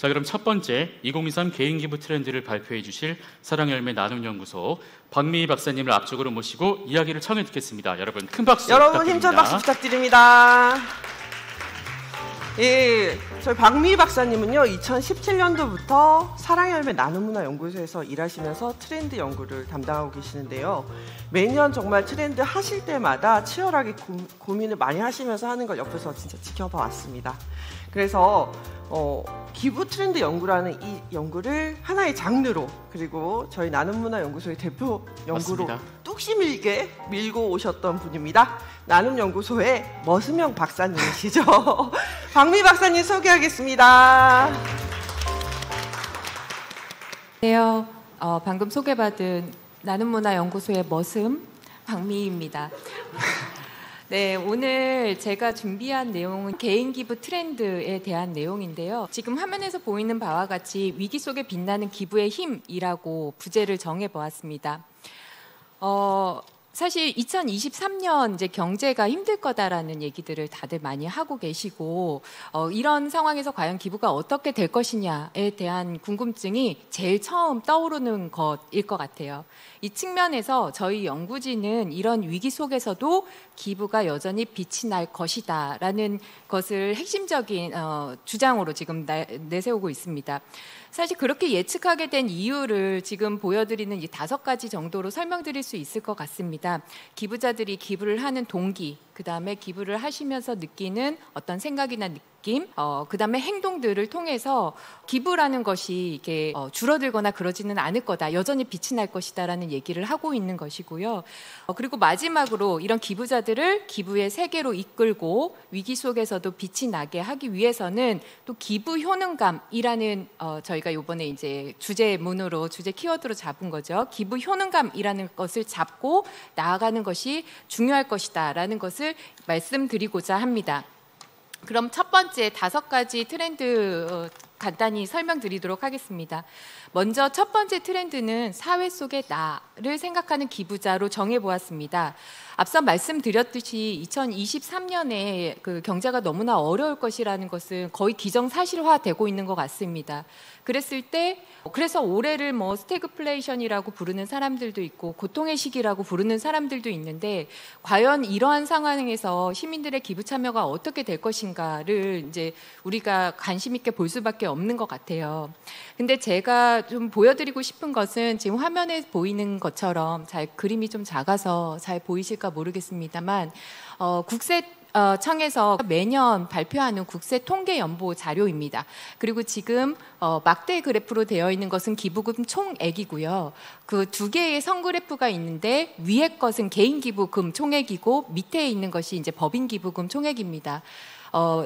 자, 그럼 첫 번째 2023 개인기부 트렌드를 발표해 주실 사랑열매 나눔연구소 박미희 박사님을 앞쪽으로 모시고 이야기를 청해 듣겠습니다. 여러분 큰 박수 여러분 부탁드립니다. 힘찬 박수 부탁드립니다. 예, 저희 박미희 박사님은요 2017년도부터 사랑열매 나눔문화연구소에서 일하시면서 트렌드 연구를 담당하고 계시는데요. 매년 정말 트렌드 하실 때마다 치열하게 고민을 많이 하시면서 하는 걸 옆에서 진짜 지켜봐 왔습니다. 그래서 기부 트렌드 연구라는 이 연구를 하나의 장르로, 그리고 저희 나눔문화연구소의 대표 연구로 맞습니다. 뚝심있게 밀고 오셨던 분입니다. 나눔연구소의 머스명 박사님이시죠. 박미 박사님 소개하겠습니다. 안녕하세요. 방금 소개받은 나눔문화연구소의 머슴 박미희입니다. 네, 오늘 제가 준비한 내용은 개인기부 트렌드에 대한 내용인데요. 지금 화면에서 보이는 바와 같이 위기 속에 빛나는 기부의 힘이라고 부제를 정해보았습니다. 사실 2023년 이제 경제가 힘들 거다라는 얘기들을 다들 많이 하고 계시고, 이런 상황에서 과연 기부가 어떻게 될 것이냐에 대한 궁금증이 제일 처음 떠오르는 것일 것 같아요. 이 측면에서 저희 연구진은 이런 위기 속에서도 기부가 여전히 빛이 날 것이다라는 것을 핵심적인 주장으로 지금 내세우고 있습니다. 사실 그렇게 예측하게 된 이유를 지금 보여드리는 이 5가지 정도로 설명드릴 수 있을 것 같습니다. 기부자들이 기부를 하는 동기, 그 다음에 기부를 하시면서 느끼는 어떤 생각이나 느낌, 그 다음에 행동들을 통해서 기부라는 것이 이게 줄어들거나 그러지는 않을 거다, 여전히 빛이 날 것이다라는 얘기를 하고 있는 것이고요. 그리고 마지막으로 이런 기부자들을 기부의 세계로 이끌고 위기 속에서도 빛이 나게 하기 위해서는 또 기부 효능감이라는 저희가 이번에 이제 주제문으로 주제 키워드로 잡은 거죠. 기부 효능감이라는 것을 잡고 나아가는 것이 중요할 것이다라는 것을 말씀드리고자 합니다. 그럼 첫 번째 5가지 트렌드 간단히 설명드리도록 하겠습니다. 먼저 첫 번째 트렌드는 사회 속의 나를 생각하는 기부자로 정해보았습니다. 앞서 말씀드렸듯이 2023년에 그 경제가 너무나 어려울 것이라는 것은 거의 기정사실화되고 있는 것 같습니다. 그래서 올해를 뭐 스태그플레이션이라고 부르는 사람들도 있고 고통의 시기라고 부르는 사람들도 있는데, 과연 이러한 상황에서 시민들의 기부 참여가 어떻게 될 것인가를 이제 우리가 관심 있게 볼 수밖에 없는 것 같아요. 근데 제가 좀 보여드리고 싶은 것은 지금 화면에 보이는 것처럼 그림이 좀 작아서 잘 보이실까 모르겠습니다만, 국세청에서 매년 발표하는 국세 통계 연보 자료입니다. 그리고 지금 막대 그래프로 되어 있는 것은 기부금 총액이고요. 그 2개의 선그래프가 있는데 위에 것은 개인 기부금 총액이고 밑에 있는 것이 이제 법인 기부금 총액입니다.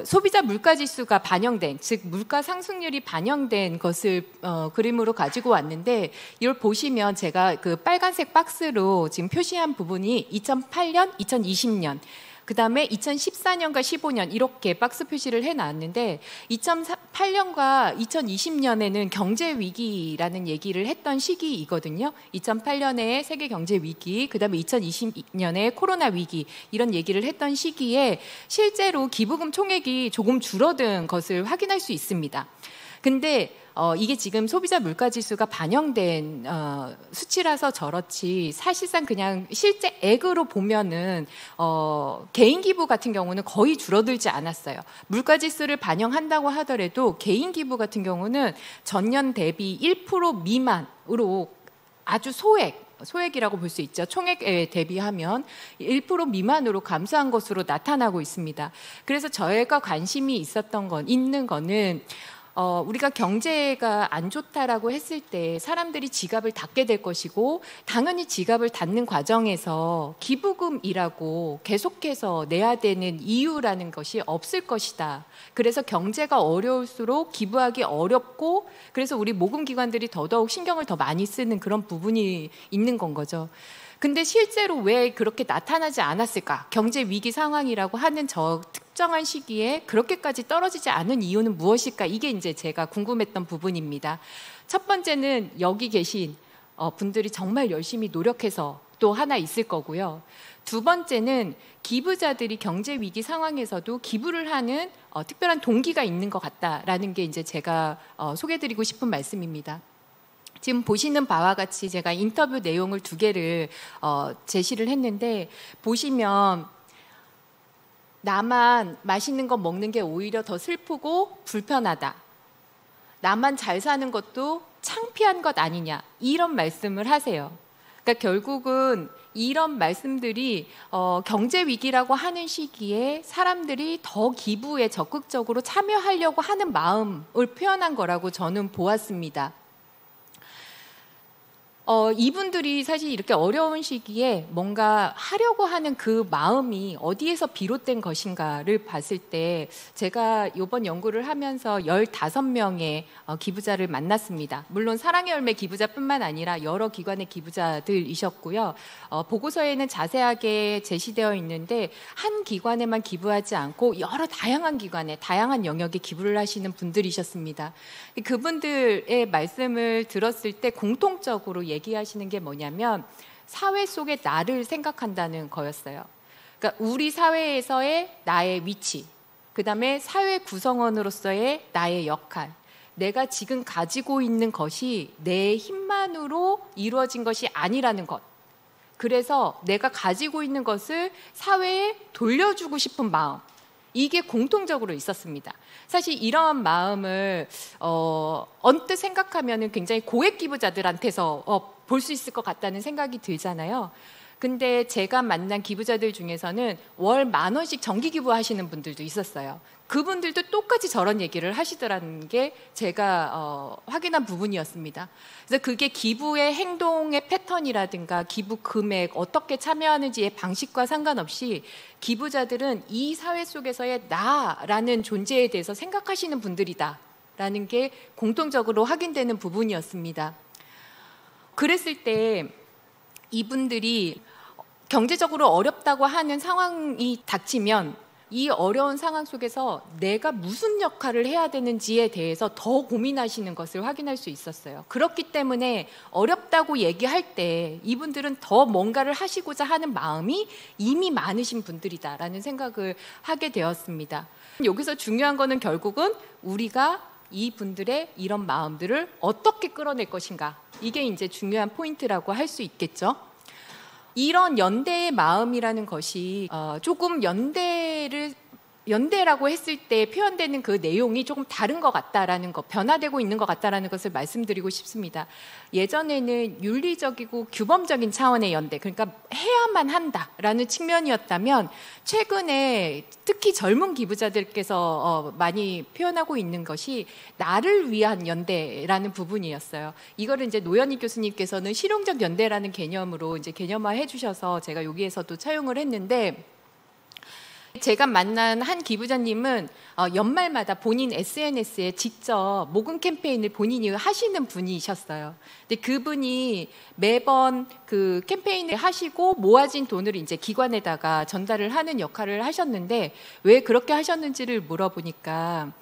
소비자 물가지수가 반영된, 즉 물가 상승률이 반영된 것을 그림으로 가지고 왔는데, 이걸 보시면 제가 그 빨간색 박스로 지금 표시한 부분이 2008년, 2020년, 그 다음에 2014년과 15년 이렇게 박스 표시를 해놨는데, 2008년과 2020년에는 경제 위기라는 얘기를 했던 시기이거든요. 2008년에 세계 경제 위기, 그 다음에 2020년에 코로나 위기, 이런 얘기를 했던 시기에 실제로 기부금 총액이 조금 줄어든 것을 확인할 수 있습니다. 근데 이게 지금 소비자 물가지수가 반영된 수치라서 저렇지, 사실상 그냥 실제 액으로 보면은 개인 기부 같은 경우는 거의 줄어들지 않았어요. 물가지수를 반영한다고 하더라도 개인 기부 같은 경우는 전년 대비 1% 미만으로 아주 소액이라고 볼 수 있죠. 총액에 대비하면 1% 미만으로 감소한 것으로 나타나고 있습니다. 그래서 저희가 관심이 있는 거는 우리가 경제가 안 좋다라고 했을 때 사람들이 지갑을 닫게 될 것이고, 당연히 지갑을 닫는 과정에서 기부금이라고 계속해서 내야 되는 이유라는 것이 없을 것이다. 그래서 경제가 어려울수록 기부하기 어렵고, 그래서 우리 모금기관들이 더더욱 신경을 더 많이 쓰는 그런 부분이 있는 건 거죠. 근데 실제로 왜 그렇게 나타나지 않았을까? 경제 위기 상황이라고 하는 저 특정한 시기에 그렇게까지 떨어지지 않은 이유는 무엇일까? 이게 이제 제가 궁금했던 부분입니다. 첫 번째는 여기 계신 분들이 정말 열심히 노력해서 또 또 하나 있을 거고요. 두 번째는 기부자들이 경제 위기 상황에서도 기부를 하는 특별한 동기가 있는 것 같다라는 게 이제 제가 소개드리고 싶은 말씀입니다. 지금 보시는 바와 같이 제가 인터뷰 내용을 2개를 제시를 했는데, 보시면 나만 맛있는 거 먹는 게 오히려 더 슬프고 불편하다, 나만 잘 사는 것도 창피한 것 아니냐, 이런 말씀을 하세요. 그러니까 결국은 이런 말씀들이 경제 위기라고 하는 시기에 사람들이 더 기부에 적극적으로 참여하려고 하는 마음을 표현한 거라고 저는 보았습니다. 이분들이 사실 이렇게 어려운 시기에 뭔가 하려고 하는 그 마음이 어디에서 비롯된 것인가를 봤을 때, 제가 이번 연구를 하면서 15명의 기부자를 만났습니다. 물론 사랑의 열매 기부자뿐만 아니라 여러 기관의 기부자들이셨고요. 보고서에는 자세하게 제시되어 있는데 한 기관에만 기부하지 않고 여러 다양한 기관에 다양한 영역에 기부를 하시는 분들이셨습니다. 그분들의 말씀을 들었을 때 공통적으로 얘기하시는 게 뭐냐면, 사회 속에 나를 생각한다는 거였어요. 그러니까 우리 사회에서의 나의 위치, 그다음에 사회 구성원으로서의 나의 역할, 내가 지금 가지고 있는 것이 내 힘만으로 이루어진 것이 아니라는 것, 그래서 내가 가지고 있는 것을 사회에 돌려주고 싶은 마음, 이게 공통적으로 있었습니다. 사실 이런 마음을 언뜻 생각하면 굉장히 고액 기부자들한테서 볼 수 있을 것 같다는 생각이 들잖아요. 근데 제가 만난 기부자들 중에서는 월 10,000원씩 정기 기부하시는 분들도 있었어요. 그분들도 똑같이 저런 얘기를 하시더라는 게 제가 확인한 부분이었습니다. 그래서 그게 기부의 행동의 패턴이라든가 기부 금액, 어떻게 참여하는지의 방식과 상관없이 기부자들은 이 사회 속에서의 나라는 존재에 대해서 생각하시는 분들이다라는 게 공통적으로 확인되는 부분이었습니다. 그랬을 때 이분들이 경제적으로 어렵다고 하는 상황이 닥치면 이 어려운 상황 속에서 내가 무슨 역할을 해야 되는지에 대해서 더 고민하시는 것을 확인할 수 있었어요. 그렇기 때문에 어렵다고 얘기할 때 이분들은 더 뭔가를 하시고자 하는 마음이 이미 많으신 분들이다라는 생각을 하게 되었습니다. 여기서 중요한 거는 결국은 우리가 이분들의 이런 마음들을 어떻게 끌어낼 것인가, 이게 이제 중요한 포인트라고 할 수 있겠죠. 이런 연대의 마음이라는 것이 조금 연대라고 했을 때 표현되는 그 내용이 조금 다른 것 같다라는 것, 변화되고 있는 것 같다라는 것을 말씀드리고 싶습니다. 예전에는 윤리적이고 규범적인 차원의 연대, 그러니까 해야만 한다라는 측면이었다면, 최근에 특히 젊은 기부자들께서 많이 표현하고 있는 것이 나를 위한 연대라는 부분이었어요. 이거를 이제 노현희 교수님께서는 실용적 연대라는 개념으로 이제 개념화해 주셔서 제가 여기에서도 차용을 했는데, 제가 만난 한 기부자님은 연말마다 본인 SNS에 직접 모금 캠페인을 본인이 하시는 분이셨어요. 근데 그분이 매번 그 캠페인을 하시고 모아진 돈을 이제 기관에다가 전달을 하는 역할을 하셨는데, 왜 그렇게 하셨는지를 물어보니까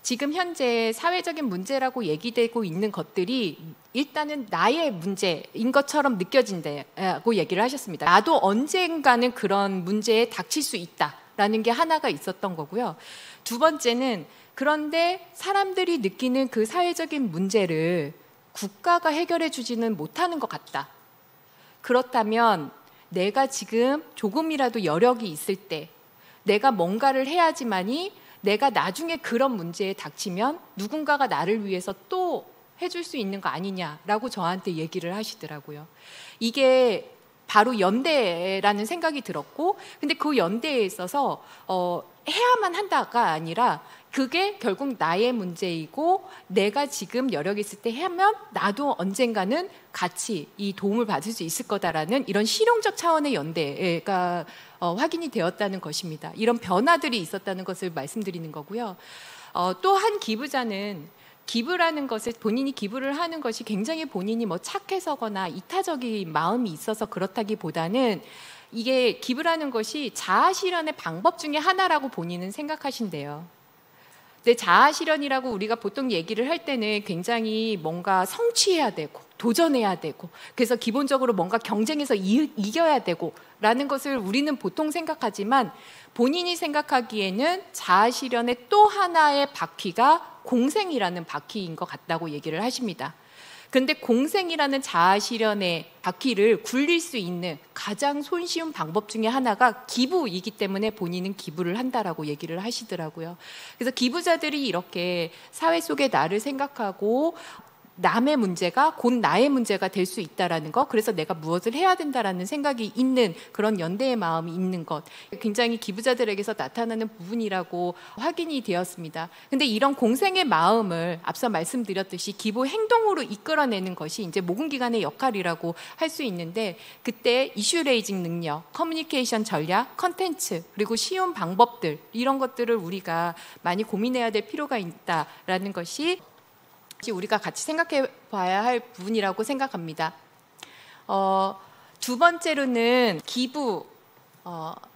지금 현재 사회적인 문제라고 얘기되고 있는 것들이 일단은 나의 문제인 것처럼 느껴진다고 얘기를 하셨습니다. 나도 언젠가는 그런 문제에 닥칠 수 있다 라는 게 하나가 있었던 거고요. 두 번째는, 그런데 사람들이 느끼는 그 사회적인 문제를 국가가 해결해 주지는 못하는 것 같다. 그렇다면 내가 지금 조금이라도 여력이 있을 때 내가 뭔가를 해야지만이 내가 나중에 그런 문제에 닥치면 누군가가 나를 위해서 또 해줄 수 있는 거 아니냐라고 저한테 얘기를 하시더라고요. 이게 바로 연대라는 생각이 들었고, 근데 그 연대에 있어서 해야만 한다가 아니라 그게 결국 나의 문제이고, 내가 지금 여력이 있을 때 하면 나도 언젠가는 같이 이 도움을 받을 수 있을 거다라는 이런 실용적 차원의 연대가 확인이 되었다는 것입니다. 이런 변화들이 있었다는 것을 말씀드리는 거고요. 또 한 기부자는 기부라는 것을, 본인이 기부를 하는 것이 굉장히 본인이 뭐 착해서거나 이타적인 마음이 있어서 그렇다기보다는 이게 기부라는 것이 자아 실현의 방법 중에 하나라고 본인은 생각하신대요. 근데 자아 실현이라고 우리가 보통 얘기를 할 때는 굉장히 뭔가 성취해야 되고 도전해야 되고, 그래서 기본적으로 뭔가 경쟁에서 이겨야 되고 라는 것을 우리는 보통 생각하지만, 본인이 생각하기에는 자아실현의 또 하나의 바퀴가 공생이라는 바퀴인 것 같다고 얘기를 하십니다. 근데 공생이라는 자아실현의 바퀴를 굴릴 수 있는 가장 손쉬운 방법 중에 하나가 기부이기 때문에 본인은 기부를 한다라고 얘기를 하시더라고요. 그래서 기부자들이 이렇게 사회 속에 나를 생각하고 남의 문제가 곧 나의 문제가 될 수 있다라는 것, 그래서 내가 무엇을 해야 된다라는 생각이 있는 그런 연대의 마음이 있는 것, 굉장히 기부자들에게서 나타나는 부분이라고 확인이 되었습니다. 근데 이런 공생의 마음을 앞서 말씀드렸듯이 기부 행동으로 이끌어내는 것이 이제 모금기관의 역할이라고 할 수 있는데, 그때 이슈 레이징 능력, 커뮤니케이션 전략, 컨텐츠, 그리고 쉬운 방법들, 이런 것들을 우리가 많이 고민해야 될 필요가 있다라는 것이 우리가 같이 생각해 봐야 할 부분이라고 생각합니다. 두 번째로는 기부,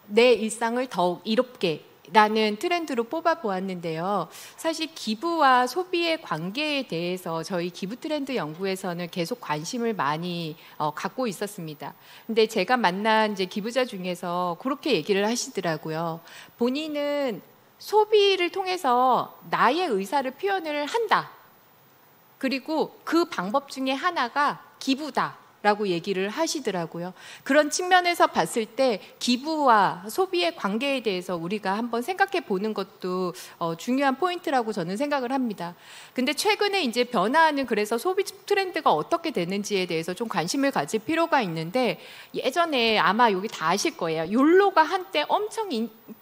내 일상을 더욱 이롭게 라는 트렌드로 뽑아 보았는데요. 사실 기부와 소비의 관계에 대해서 저희 기부 트렌드 연구에서는 계속 관심을 많이 갖고 있었습니다. 근데 제가 만난 이제 기부자 중에서 그렇게 얘기를 하시더라고요. 본인은 소비를 통해서 나의 의사를 표현을 한다. 그리고 그 방법 중에 하나가 기부다라고 얘기를 하시더라고요. 그런 측면에서 봤을 때 기부와 소비의 관계에 대해서 우리가 한번 생각해 보는 것도 중요한 포인트라고 저는 생각을 합니다. 근데 최근에 이제 변화하는 그래서 소비 트렌드가 어떻게 되는지에 대해서 좀 관심을 가질 필요가 있는데, 예전에 아마 여기 다 아실 거예요. 욜로가 한때 엄청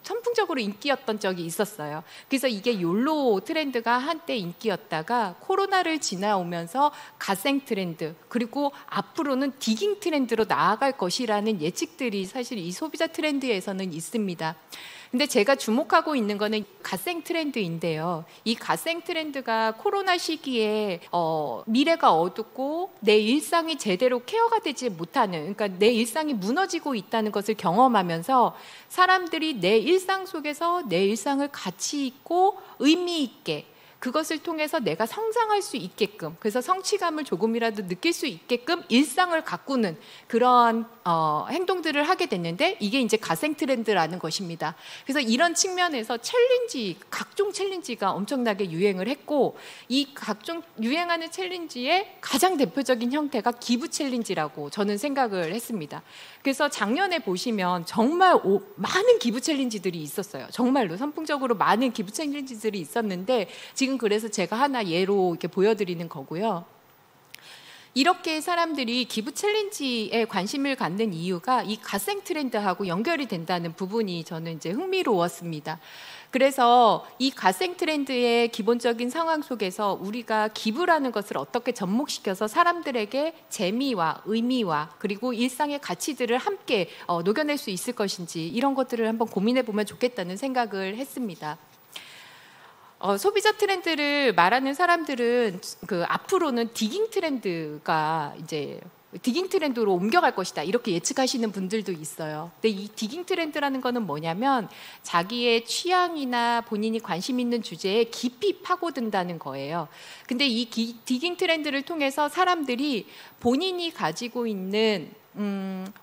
선풍적으로 인기였던 적이 있었어요. 그래서 이게 욜로 트렌드가 한때 인기였다가 코로나를 지나오면서 갓생 트렌드, 그리고 앞으로는 디깅 트렌드로 나아갈 것이라는 예측들이 사실 이 소비자 트렌드에서는 있습니다. 근데 제가 주목하고 있는 거는 갓생 트렌드인데요. 이 갓생 트렌드가 코로나 시기에 미래가 어둡고 내 일상이 제대로 케어가 되지 못하는, 그러니까 내 일상이 무너지고 있다는 것을 경험하면서 사람들이 내 일상 속에서 내 일상을 가치 있고 의미 있게, 그것을 통해서 내가 성장할 수 있게끔, 그래서 성취감을 조금이라도 느낄 수 있게끔 일상을 가꾸는 그런 행동들을 하게 됐는데, 이게 이제 가생 트렌드라는 것입니다. 그래서 이런 측면에서 챌린지, 각종 챌린지가 엄청나게 유행을 했고, 이 각종 유행하는 챌린지의 가장 대표적인 형태가 기부 챌린지라고 저는 생각을 했습니다. 그래서 작년에 보시면 정말 많은 기부 챌린지들이 있었어요. 정말로 선풍적으로 많은 기부 챌린지들이 있었는데, 지금 그래서 제가 하나 예로 이렇게 보여드리는 거고요. 이렇게 사람들이 기부 챌린지에 관심을 갖는 이유가 이 갓생 트렌드하고 연결이 된다는 부분이 저는 이제 흥미로웠습니다. 그래서 이 갓생 트렌드의 기본적인 상황 속에서 우리가 기부라는 것을 어떻게 접목시켜서 사람들에게 재미와 의미와 그리고 일상의 가치들을 함께 녹여낼 수 있을 것인지, 이런 것들을 한번 고민해 보면 좋겠다는 생각을 했습니다. 소비자 트렌드를 말하는 사람들은 앞으로는 디깅 트렌드가 이제 디깅 트렌드로 옮겨갈 것이다, 이렇게 예측하시는 분들도 있어요. 근데 이 디깅 트렌드라는 거는 뭐냐면 자기의 취향이나 본인이 관심 있는 주제에 깊이 파고든다는 거예요. 근데 이 디깅 트렌드를 통해서 사람들이 본인이 가지고 있는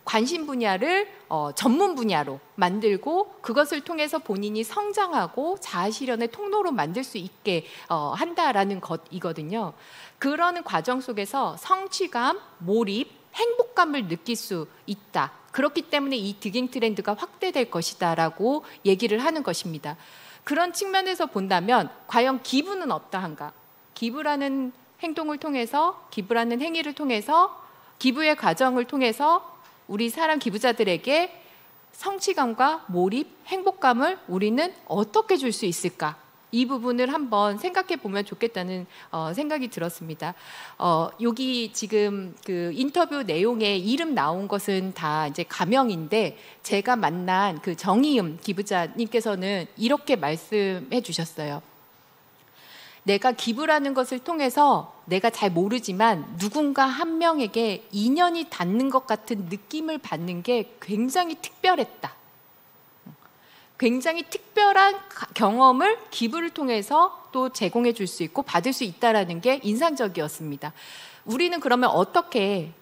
관심 분야를 전문 분야로 만들고, 그것을 통해서 본인이 성장하고 자아실현의 통로로 만들 수 있게 한다라는 것이거든요. 그러는 과정 속에서 성취감, 몰입, 행복감을 느낄 수 있다. 그렇기 때문에 이 디깅 트렌드가 확대될 것이다라고 얘기를 하는 것입니다. 그런 측면에서 본다면 과연 기부는 어떠한가? 기부라는 행동을 통해서, 기부라는 행위를 통해서, 기부의 과정을 통해서 우리 사람 기부자들에게 성취감과 몰입, 행복감을 우리는 어떻게 줄 수 있을까? 이 부분을 한번 생각해 보면 좋겠다는 생각이 들었습니다. 여기 지금 그 인터뷰 내용에 이름 나온 것은 다 이제 가명인데, 제가 만난 그 정희음 기부자님께서는 이렇게 말씀해 주셨어요. 내가 기부라는 것을 통해서 내가 잘 모르지만 누군가 한 명에게 인연이 닿는 것 같은 느낌을 받는 게 굉장히 특별했다. 굉장히 특별한 경험을 기부를 통해서 또 제공해 줄 수 있고 받을 수 있다라는 게 인상적이었습니다. 우리는 그러면 어떻게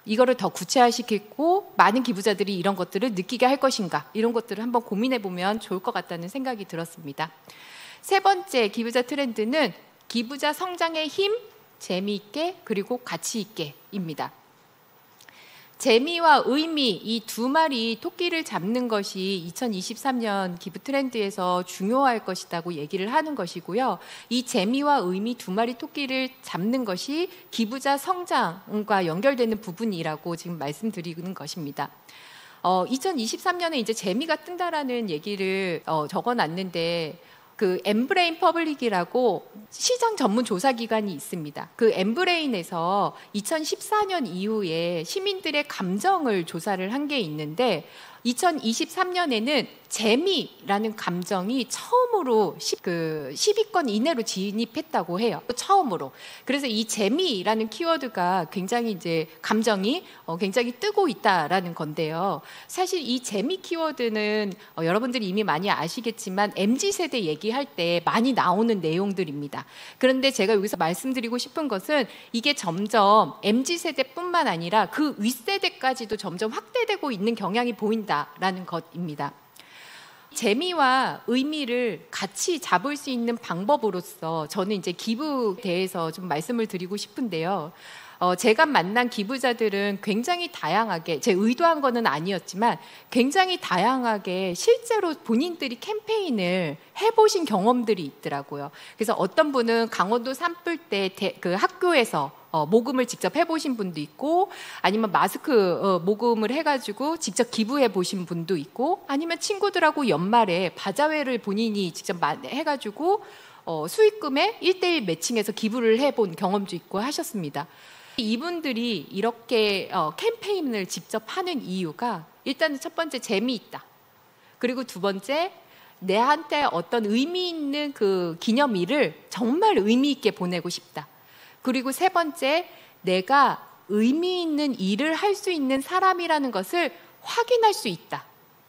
이거를 더 구체화시키고 많은 기부자들이 이런 것들을 느끼게 할 것인가, 이런 것들을 한번 고민해 보면 좋을 것 같다는 생각이 들었습니다. 세 번째 기부자 트렌드는 기부자 성장의 힘, 재미있게 그리고 가치 있게입니다. 재미와 의미, 이 두 마리 토끼를 잡는 것이 2023년 기부 트렌드에서 중요할 것이라고 얘기를 하는 것이고요. 이 재미와 의미 두 마리 토끼를 잡는 것이 기부자 성장과 연결되는 부분이라고 지금 말씀드리는 것입니다. 2023년에 이제 재미가 뜬다라는 얘기를 적어놨는데, 그 엠브레인 퍼블릭이라고 시장 전문 조사 기관이 있습니다. 그 엠브레인에서 2014년 이후에 시민들의 감정을 조사를 한 게 있는데, 2023년에는 재미라는 감정이 처음으로 10위권 이내로 진입했다고 해요. 처음으로. 그래서 이 재미라는 키워드가 굉장히 이제 감정이 굉장히 뜨고 있다라는 건데요. 사실 이 재미 키워드는 여러분들이 이미 많이 아시겠지만 MZ세대 얘기할 때 많이 나오는 내용들입니다. 그런데 제가 여기서 말씀드리고 싶은 것은 이게 점점 MZ세대뿐만 아니라 그 윗세대까지도 점점 확대되고 있는 경향이 보인다라는 것입니다. 재미와 의미를 같이 잡을 수 있는 방법으로서 저는 이제 기부에 대해서 좀 말씀을 드리고 싶은데요. 제가 만난 기부자들은 굉장히 다양하게, 제 의도한 거는 아니었지만 굉장히 다양하게 실제로 본인들이 캠페인을 해보신 경험들이 있더라고요. 그래서 어떤 분은 강원도 산불 때 그 학교에서 모금을 직접 해보신 분도 있고, 아니면 마스크 모금을 해가지고 직접 기부해 보신 분도 있고, 아니면 친구들하고 연말에 바자회를 본인이 직접 해가지고 수익금에 1:1 매칭해서 기부를 해본 경험도 있고 하셨습니다. 이분들이 이렇게 캠페인을 직접 하는 이유가, 일단은 첫 번째 재미있다. 그리고 두 번째, 내한테 어떤 의미 있는 그 기념일을 정말 의미 있게 보내고 싶다. 그리고 세 번째, 내가 의미 있는 일을 할 수 있는 사람이라는 것을 확인할 수 있다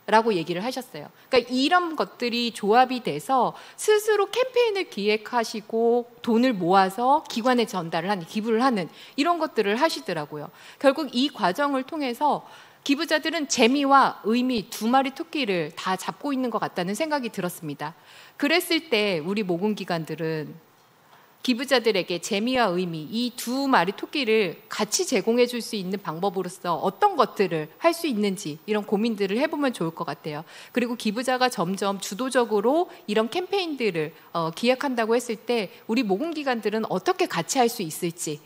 라고 얘기를 하셨어요. 그러니까 이런 것들이 조합이 돼서 스스로 캠페인을 기획하시고 돈을 모아서 기관에 전달을 하는, 기부를 하는 이런 것들을 하시더라고요. 결국 이 과정을 통해서 기부자들은 재미와 의미 두 마리 토끼를 다 잡고 있는 것 같다는 생각이 들었습니다. 그랬을 때 우리 모금기관들은 기부자들에게 재미와 의미 이 두 마리 토끼를 같이 제공해 줄 수 있는 방법으로서 어떤 것들을 할 수 있는지, 이런 고민들을 해보면 좋을 것 같아요. 그리고 기부자가 점점 주도적으로 이런 캠페인들을 기획한다고 했을 때 우리 모금기관들은 어떻게 같이 할 수 있을지,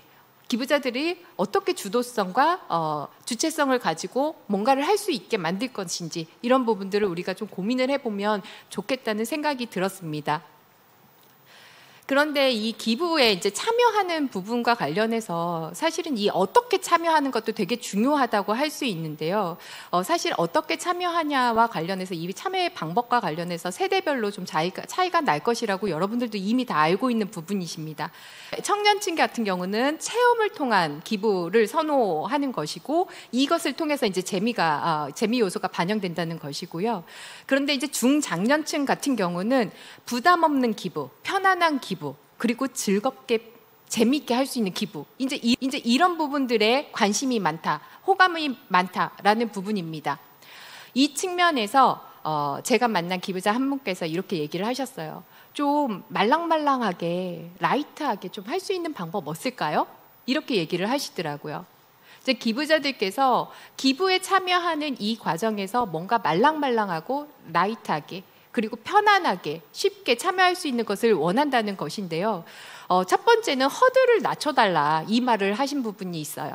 기부자들이 어떻게 주도성과 주체성을 가지고 뭔가를 할 수 있게 만들 것인지, 이런 부분들을 우리가 좀 고민을 해보면 좋겠다는 생각이 들었습니다. 그런데 이 기부에 이제 참여하는 부분과 관련해서 사실은 이 어떻게 참여하는 것도 되게 중요하다고 할 수 있는데요. 사실 어떻게 참여하냐와 관련해서 이 참여의 방법과 관련해서 세대별로 좀 차이가 날 것이라고 여러분들도 이미 다 알고 있는 부분이십니다. 청년층 같은 경우는 체험을 통한 기부를 선호하는 것이고, 이것을 통해서 이제 재미 요소가 반영된다는 것이고요. 그런데 이제 중장년층 같은 경우는 부담 없는 기부, 편안한 기부, 그리고 즐겁게 재미있게 할 수 있는 기부, 이제 이런 부분들에 관심이 많다, 호감이 많다라는 부분입니다. 이 측면에서 제가 만난 기부자 한 분께서 이렇게 얘기를 하셨어요. 좀 말랑말랑하게, 라이트하게 좀 할 수 있는 방법 없을까요? 이렇게 얘기를 하시더라고요. 이제 기부자들께서 기부에 참여하는 이 과정에서 뭔가 말랑말랑하고 라이트하게, 그리고 편안하게 쉽게 참여할 수 있는 것을 원한다는 것인데요. 첫 번째는 허들을 낮춰달라, 이 말을 하신 부분이 있어요.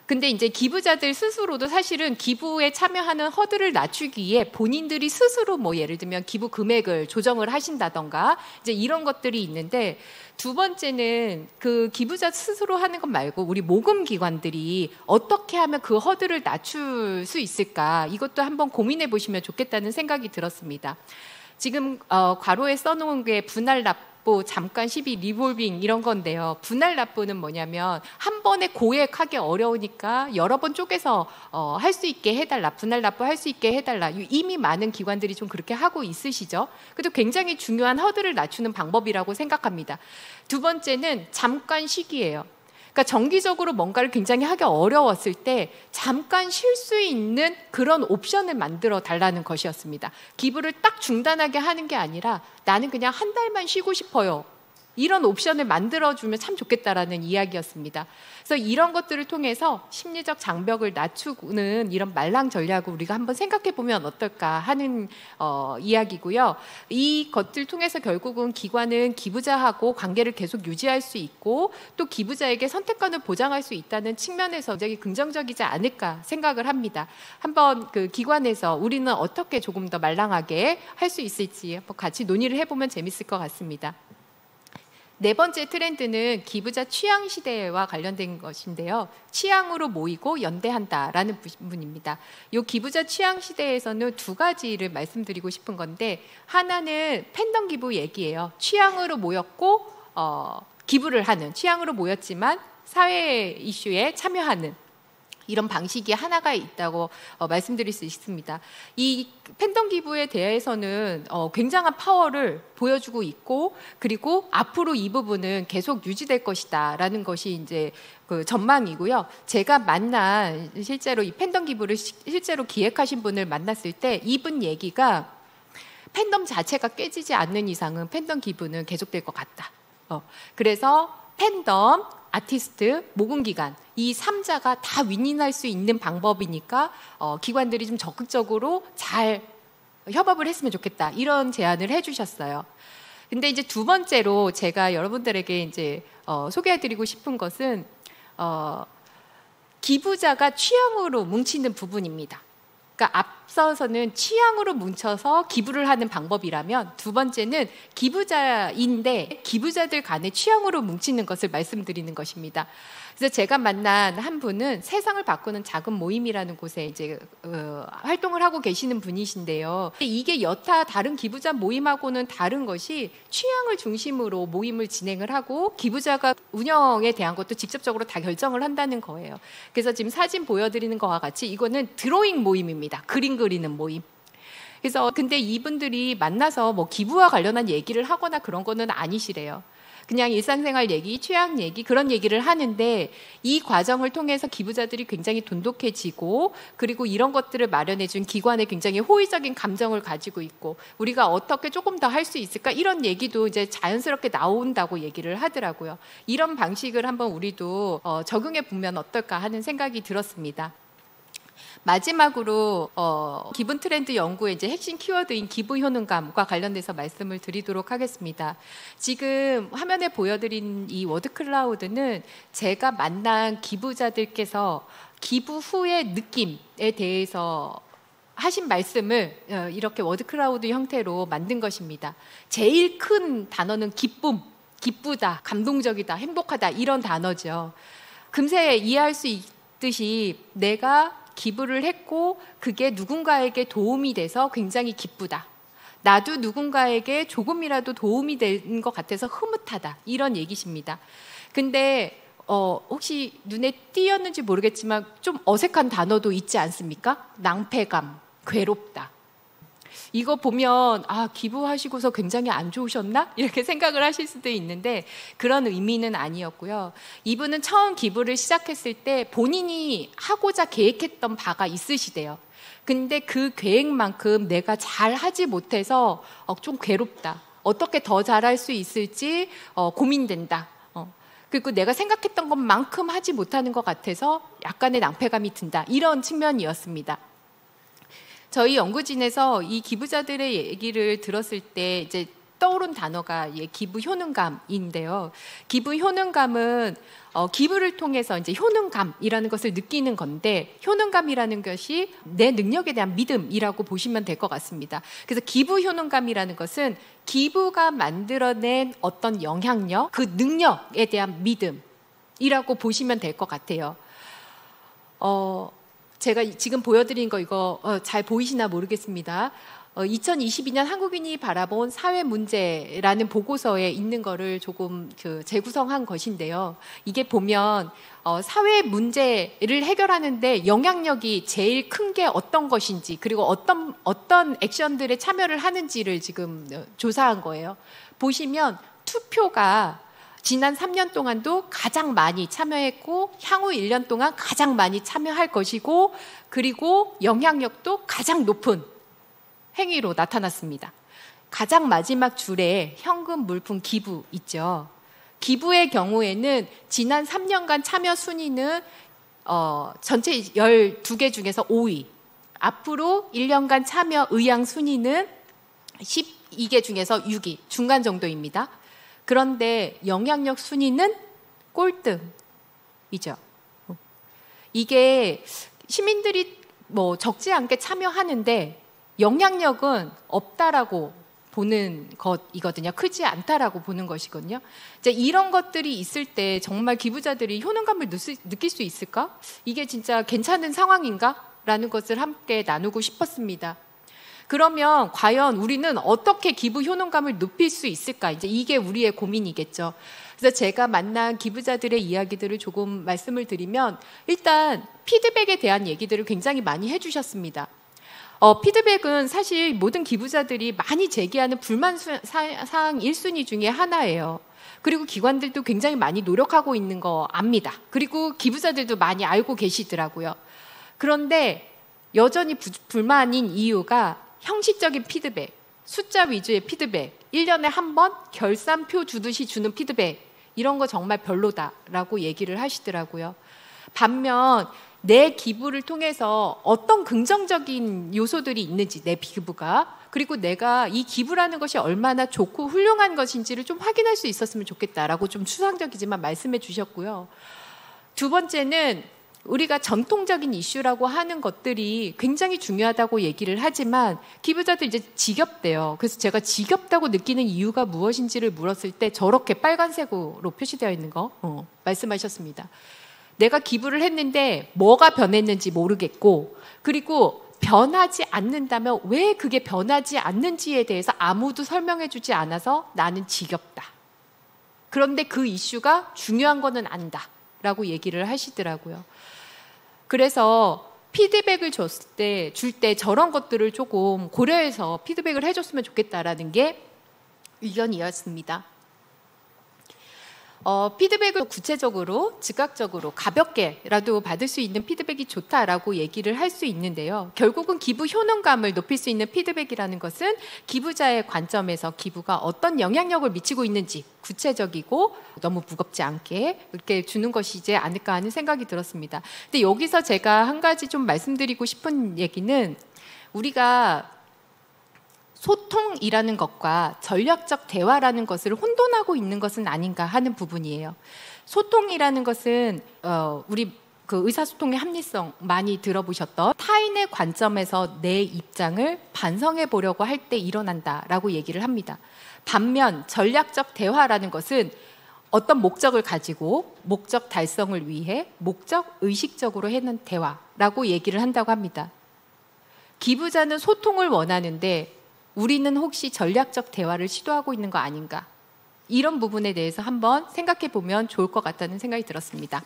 근데 이제 기부자들 스스로도 사실은 기부에 참여하는 허들을 낮추기 위해 본인들이 스스로 뭐 예를 들면 기부 금액을 조정을 하신다던가 이제 이런 것들이 있는데, 두 번째는 그 기부자 스스로 하는 것 말고 우리 모금 기관들이 어떻게 하면 그 허들을 낮출 수 있을까, 이것도 한번 고민해 보시면 좋겠다는 생각이 들었습니다. 지금 괄호에 써놓은 게 분할 납부, 잠깐 시비, 리볼빙 이런 건데요. 분할 납부는 뭐냐면 한 번에 고액하기 어려우니까 여러 번 쪼개서 할 수 있게 해달라, 분할 납부 할 수 있게 해달라. 이미 많은 기관들이 좀 그렇게 하고 있으시죠. 그래도 굉장히 중요한 허들을 낮추는 방법이라고 생각합니다. 두 번째는 잠깐 쉬기예요. 그러니까 정기적으로 뭔가를 굉장히 하기 어려웠을 때 잠깐 쉴 수 있는 그런 옵션을 만들어 달라는 것이었습니다. 기부를 딱 중단하게 하는 게 아니라 나는 그냥 한 달만 쉬고 싶어요. 이런 옵션을 만들어주면 참 좋겠다라는 이야기였습니다. 그래서 이런 것들을 통해서 심리적 장벽을 낮추는 이런 말랑 전략을 우리가 한번 생각해 보면 어떨까 하는 이야기고요. 이 것들 통해서 결국은 기관은 기부자하고 관계를 계속 유지할 수 있고 또 기부자에게 선택권을 보장할 수 있다는 측면에서 굉장히 긍정적이지 않을까 생각을 합니다. 한번 그 기관에서 우리는 어떻게 조금 더 말랑하게 할 수 있을지 한번 같이 논의를 해보면 재밌을 것 같습니다. 네 번째 트렌드는 기부자 취향 시대와 관련된 것인데요. 취향으로 모이고 연대한다라는 부분입니다. 이 기부자 취향 시대에서는 두 가지를 말씀드리고 싶은 건데 하나는 팬덤 기부 얘기예요. 취향으로 모였고 기부를 하는, 취향으로 모였지만 사회 이슈에 참여하는 이런 방식이 하나가 있다고 말씀드릴 수 있습니다. 이 팬덤 기부에 대해서는 굉장한 파워를 보여주고 있고 그리고 앞으로 이 부분은 계속 유지될 것이다라는 것이 이제 그 전망이고요. 제가 만난 실제로 이 팬덤 기부를 실제로 기획하신 분을 만났을 때 이분 얘기가 팬덤 자체가 깨지지 않는 이상은 팬덤 기부는 계속될 것 같다. 그래서 팬덤, 아티스트, 모금기관 이 3자가 다 윈윈할 수 있는 방법이니까 기관들이 좀 적극적으로 잘 협업을 했으면 좋겠다 이런 제안을 해주셨어요. 근데 이제 두 번째로 제가 여러분들에게 이제 소개해드리고 싶은 것은 기부자가 취향으로 뭉치는 부분입니다. 그러니까 앞서서는 취향으로 뭉쳐서 기부를 하는 방법이라면 두 번째는 기부자인데 기부자들 간의 취향으로 뭉치는 것을 말씀드리는 것입니다. 그래서 제가 만난 한 분은 세상을 바꾸는 작은 모임이라는 곳에 이제 활동을 하고 계시는 분이신데요. 이게 여타 다른 기부자 모임하고는 다른 것이 취향을 중심으로 모임을 진행을 하고 기부자가 운영에 대한 것도 직접적으로 다 결정을 한다는 거예요. 그래서 지금 사진 보여드리는 것과 같이 이거는 드로잉 모임입니다. 그림 그리는 모임. 그래서 근데 이분들이 만나서 뭐 기부와 관련한 얘기를 하거나 그런 거는 아니시래요. 그냥 일상생활 얘기, 취향 얘기 그런 얘기를 하는데 이 과정을 통해서 기부자들이 굉장히 돈독해지고 그리고 이런 것들을 마련해 준 기관에 굉장히 호의적인 감정을 가지고 있고 우리가 어떻게 조금 더 할 수 있을까 이런 얘기도 이제 자연스럽게 나온다고 얘기를 하더라고요. 이런 방식을 한번 우리도 적용해 보면 어떨까 하는 생각이 들었습니다. 마지막으로 기분 트렌드 연구의 이제 핵심 키워드인 기부 효능감과 관련돼서 말씀을 드리도록 하겠습니다. 지금 화면에 보여드린 이 워드 클라우드는 제가 만난 기부자들께서 기부 후의 느낌에 대해서 하신 말씀을 이렇게 워드 클라우드 형태로 만든 것입니다. 제일 큰 단어는 기쁨, 기쁘다, 감동적이다, 행복하다 이런 단어죠. 금세 이해할 수 있듯이 내가 기부를 했고 그게 누군가에게 도움이 돼서 굉장히 기쁘다. 나도 누군가에게 조금이라도 도움이 된 것 같아서 흐뭇하다. 이런 얘기십니다. 근데 혹시 눈에 띄었는지 모르겠지만 좀 어색한 단어도 있지 않습니까? 낭패감, 괴롭다. 이거 보면 기부하시고서 굉장히 안 좋으셨나? 이렇게 생각을 하실 수도 있는데 그런 의미는 아니었고요. 이분은 처음 기부를 시작했을 때 본인이 하고자 계획했던 바가 있으시대요. 근데 그 계획만큼 내가 잘 하지 못해서 좀 괴롭다. 어떻게 더 잘할 수 있을지 고민된다. 그리고 내가 생각했던 것만큼 하지 못하는 것 같아서 약간의 낭패감이 든다. 이런 측면이었습니다. 저희 연구진에서 이 기부자들의 얘기를 들었을 때 이제 떠오른 단어가 기부 효능감인데요. 기부 효능감은 기부를 통해서 이제 효능감이라는 것을 느끼는 건데 효능감이라는 것이 내 능력에 대한 믿음이라고 보시면 될 것 같습니다. 그래서 기부 효능감이라는 것은 기부가 만들어낸 어떤 영향력, 그 능력에 대한 믿음이라고 보시면 될 것 같아요. 제가 지금 보여드린 거 이거 잘 보이시나 모르겠습니다. 2022년 한국인이 바라본 사회 문제라는 보고서에 있는 거를 조금 재구성한 것인데요. 이게 보면 사회 문제를 해결하는데 영향력이 제일 큰 게 어떤 것인지, 그리고 어떤 액션들에 참여를 하는지를 지금 조사한 거예요. 보시면 투표가 지난 3년 동안도 가장 많이 참여했고, 향후 1년 동안 가장 많이 참여할 것이고, 그리고 영향력도 가장 높은 행위로 나타났습니다. 가장 마지막 줄에 현금 물품 기부 있죠. 기부의 경우에는 지난 3년간 참여 순위는 전체 12개 중에서 5위. 앞으로 1년간 참여 의향 순위는 12개 중에서 6위, 중간 정도입니다. 그런데 영향력 순위는 꼴등이죠. 이게 시민들이 적지 않게 참여하는데 영향력은 없다라고 보는 것이거든요. 크지 않다라고 보는 것이거든요. 이제 이런 것들이 있을 때 정말 기부자들이 효능감을 느낄 수 있을까? 이게 진짜 괜찮은 상황인가? 라는 것을 함께 나누고 싶었습니다. 그러면 과연 우리는 어떻게 기부 효능감을 높일 수 있을까? 이제 이게 우리의 고민이겠죠. 그래서 제가 만난 기부자들의 이야기들을 조금 말씀을 드리면, 일단 피드백에 대한 얘기들을 굉장히 많이 해주셨습니다. 피드백은 사실 모든 기부자들이 많이 제기하는 불만 사항 1순위 중에 하나예요. 그리고 기관들도 굉장히 많이 노력하고 있는 거 압니다. 그리고 기부자들도 많이 알고 계시더라고요. 그런데 여전히 불만인 이유가 형식적인 피드백, 숫자 위주의 피드백, 1년에 한 번 결산표 주듯이 주는 피드백, 이런 거 정말 별로다라고 얘기를 하시더라고요. 반면 내 기부를 통해서 어떤 긍정적인 요소들이 있는지, 내 기부가, 그리고 내가 이 기부라는 것이 얼마나 좋고 훌륭한 것인지를 좀 확인할 수 있었으면 좋겠다라고 좀 추상적이지만 말씀해 주셨고요. 두 번째는 우리가 전통적인 이슈라고 하는 것들이 굉장히 중요하다고 얘기를 하지만 기부자들 이제 지겹대요. 그래서 제가 지겹다고 느끼는 이유가 무엇인지를 물었을 때 저렇게 빨간색으로 표시되어 있는 거 말씀하셨습니다. 내가 기부를 했는데 뭐가 변했는지 모르겠고, 그리고 변하지 않는다면 왜 그게 변하지 않는지에 대해서 아무도 설명해 주지 않아서 나는 지겹다. 그런데 그 이슈가 중요한 거는 안다 라고 얘기를 하시더라고요. 그래서 피드백을 줄 때 저런 것들을 조금 고려해서 피드백을 해줬으면 좋겠다라는 게 의견이었습니다. 피드백을 구체적으로, 즉각적으로, 가볍게라도 받을 수 있는 피드백이 좋다라고 얘기를 할 수 있는데요. 결국은 기부 효능감을 높일 수 있는 피드백이라는 것은 기부자의 관점에서 기부가 어떤 영향력을 미치고 있는지 구체적이고 너무 무겁지 않게 이렇게 주는 것이지 않을까 하는 생각이 들었습니다. 근데 여기서 제가 한 가지 좀 말씀드리고 싶은 얘기는, 우리가 소통이라는 것과 전략적 대화라는 것을 혼돈하고 있는 것은 아닌가 하는 부분이에요. 소통이라는 것은 우리 의사소통의 합리성 많이 들어보셨던, 타인의 관점에서 내 입장을 반성해 보려고 할 때 일어난다라고 얘기를 합니다. 반면 전략적 대화라는 것은 어떤 목적을 가지고 목적 달성을 위해 목적 의식적으로 해는 대화라고 얘기를 한다고 합니다. 기부자는 소통을 원하는데 우리는 혹시 전략적 대화를 시도하고 있는 거 아닌가? 이런 부분에 대해서 한번 생각해 보면 좋을 것 같다는 생각이 들었습니다.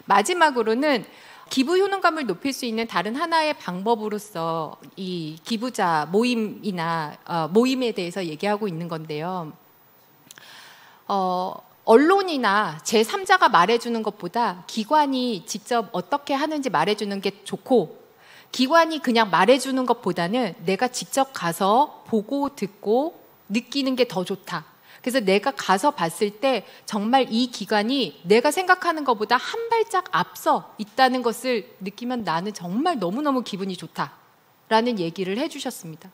마지막으로는 기부 효능감을 높일 수 있는 다른 하나의 방법으로서 이 기부자 모임이나 모임에 대해서 얘기하고 있는 건데요. 언론이나 제3자가 말해주는 것보다 기관이 직접 어떻게 하는지 말해주는 게 좋고, 기관이 그냥 말해주는 것보다는 내가 직접 가서 보고 듣고 느끼는 게 더 좋다. 그래서 내가 가서 봤을 때 정말 이 기관이 내가 생각하는 것보다 한 발짝 앞서 있다는 것을 느끼면 나는 정말 너무너무 기분이 좋다라는 얘기를 해주셨습니다.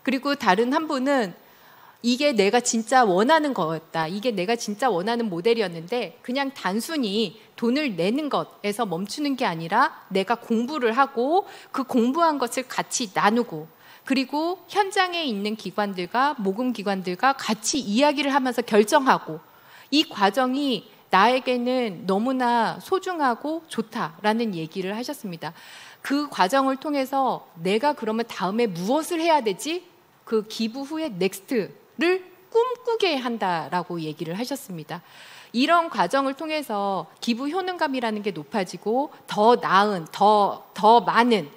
그리고 다른 한 분은 이게 내가 진짜 원하는 거였다. 이게 내가 진짜 원하는 모델이었는데 그냥 단순히 돈을 내는 것에서 멈추는 게 아니라 내가 공부를 하고 그 공부한 것을 같이 나누고, 그리고 현장에 있는 기관들과 모금기관들과 같이 이야기를 하면서 결정하고, 이 과정이 나에게는 너무나 소중하고 좋다라는 얘기를 하셨습니다. 그 과정을 통해서 내가 그러면 다음에 무엇을 해야 되지? 그 기부 후에 넥스트를 꿈꾸게 한다라고 얘기를 하셨습니다. 이런 과정을 통해서 기부 효능감이라는 게 높아지고 더 나은, 더 많은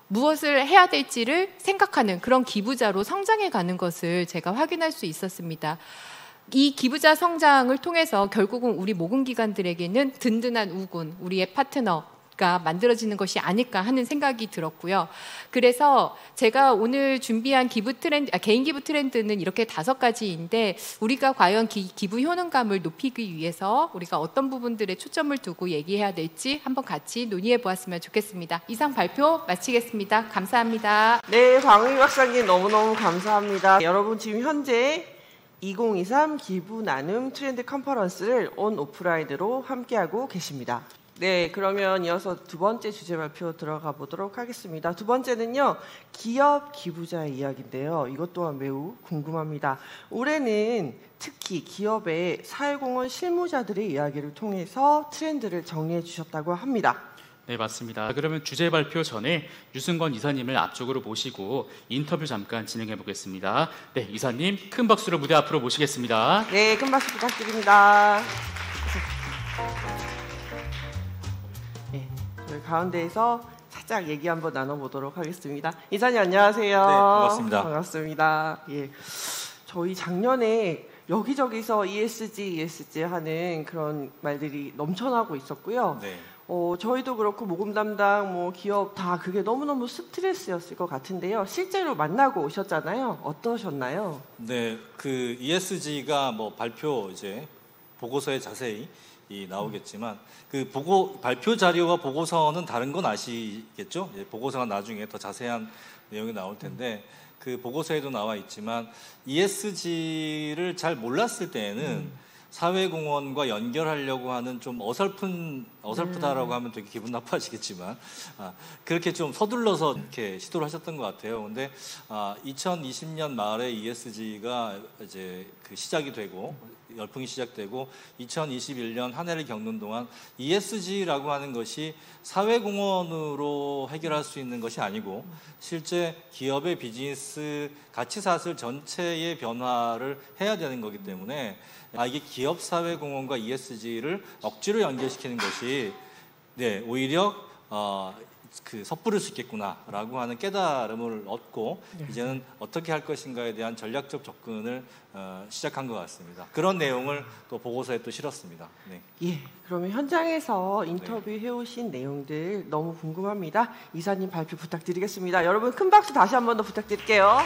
무엇을 해야 될지를 생각하는 그런 기부자로 성장해 가는 것을 제가 확인할 수 있었습니다. 이 기부자 성장을 통해서 결국은 우리 모금기관들에게는 든든한 우군, 우리의 파트너가 만들어지는 것이 아닐까 하는 생각이 들었고요. 그래서 제가 오늘 준비한 개인 기부 트렌드는 이렇게 5가지인데 우리가 과연 기부 효능감을 높이기 위해서 우리가 어떤 부분들에 초점을 두고 얘기해야 될지 한번 같이 논의해 보았으면 좋겠습니다. 이상 발표 마치겠습니다. 감사합니다. 네, 박미 박사님 너무너무 감사합니다. 여러분 지금 현재 2023 기부 나눔 트렌드 컨퍼런스를 온 오프라인으로 함께하고 계십니다. 네, 그러면 이어서 두 번째 주제 발표 들어가 보도록 하겠습니다. 두 번째는요, 기업 기부자의 이야기인데요. 이것 또한 매우 궁금합니다. 올해는 특히 기업의 사회공헌 실무자들의 이야기를 통해서 트렌드를 정리해 주셨다고 합니다. 네, 맞습니다. 그러면 주제 발표 전에 유승건 이사님을 앞쪽으로 모시고 인터뷰 잠깐 진행해 보겠습니다. 네, 이사님 큰 박수로 무대 앞으로 모시겠습니다. 네, 큰 박수 부탁드립니다. 네, 저희 가운데에서 살짝 얘기 한번 나눠보도록 하겠습니다. 이사님 안녕하세요. 네, 반갑습니다. 반갑습니다. 예, 저희 작년에 여기저기서 ESG 하는 그런 말들이 넘쳐나고 있었고요. 네. 저희도 그렇고 모금 담당 기업 다 그게 너무너무 스트레스였을 것 같은데요. 실제로 만나고 오셨잖아요. 어떠셨나요? 네, 그 ESG가 뭐 발표 이제 보고서에 자세히 나오겠지만 그 발표 자료와 보고서는 다른 건 아시겠죠? 예, 보고서가 나중에 더 자세한 내용이 나올 텐데 그 보고서에도 나와 있지만 ESG를 잘 몰랐을 때에는 사회공헌과 연결하려고 하는 좀 어설프다라고 하면 되게 기분 나빠지겠지만 그렇게 좀 서둘러서 이렇게 시도를 하셨던 것 같아요. 근데 2020년 말에 ESG가 이제 그 시작이 되고 열풍이 시작되고 2021년 한 해를 겪는 동안 ESG라고 하는 것이 사회공헌으로 해결할 수 있는 것이 아니고 실제 기업의 비즈니스 가치사슬 전체의 변화를 해야 되는 거기 때문에 이게 기업 사회공헌과 ESG를 억지로 연결시키는 것이 오히려 섣부를 수 있겠구나라고 하는 깨달음을 얻고 이제는 어떻게 할 것인가에 대한 전략적 접근을 시작한 것 같습니다. 그런 내용을 또 보고서에 또 실었습니다. 네. 예, 그러면 현장에서 인터뷰해 오신 내용들 너무 궁금합니다. 이사님 발표 부탁드리겠습니다. 여러분 큰 박수 다시 한 번 더 부탁드릴게요.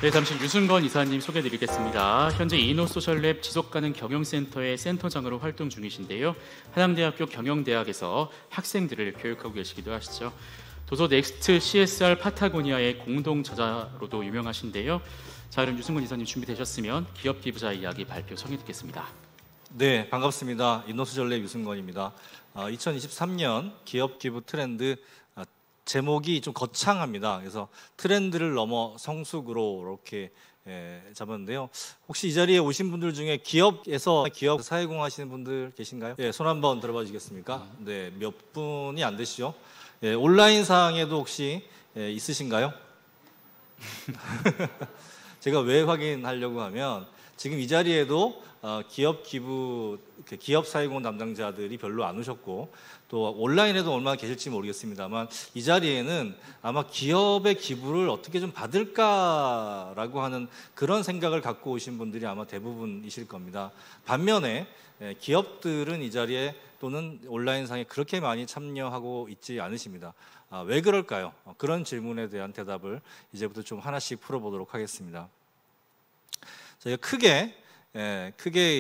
네, 잠시 유승건 이사님 소개드리겠습니다. 현재 이노소셜랩 지속가능 경영센터의 센터장으로 활동 중이신데요. 한양대학교 경영대학에서 학생들을 교육하고 계시기도 하시죠. 도서 넥스트 CSR 파타고니아의 공동 저자로도 유명하신데요. 자, 그럼 유승건 이사님 준비되셨으면 기업 기부자 이야기 발표 청해 듣겠습니다. 네, 반갑습니다. 이노소셜랩 유승건입니다. 2023년 기업 기부 트렌드 제목이 좀 거창합니다. 그래서 트렌드를 넘어 성숙으로 이렇게 잡았는데요. 혹시 이 자리에 오신 분들 중에 기업에서 기업 사회공헌 하시는 분들 계신가요? 네, 손 한번 들어봐 주시겠습니까? 네, 몇 분이 안 되시죠? 네, 온라인 상에도 혹시 있으신가요? 제가 왜 확인하려고 하면 지금 이 자리에도 기업 사회공헌 담당자들이 별로 안 오셨고 또 온라인에도 얼마나 계실지 모르겠습니다만 이 자리에는 아마 기업의 기부를 어떻게 좀 받을까라고 하는 그런 생각을 갖고 오신 분들이 아마 대부분이실 겁니다. 반면에 기업들은 이 자리에 또는 온라인상에 그렇게 많이 참여하고 있지 않으십니다. 왜 그럴까요? 그런 질문에 대한 대답을 이제부터 좀 하나씩 풀어보도록 하겠습니다. 저희가 크게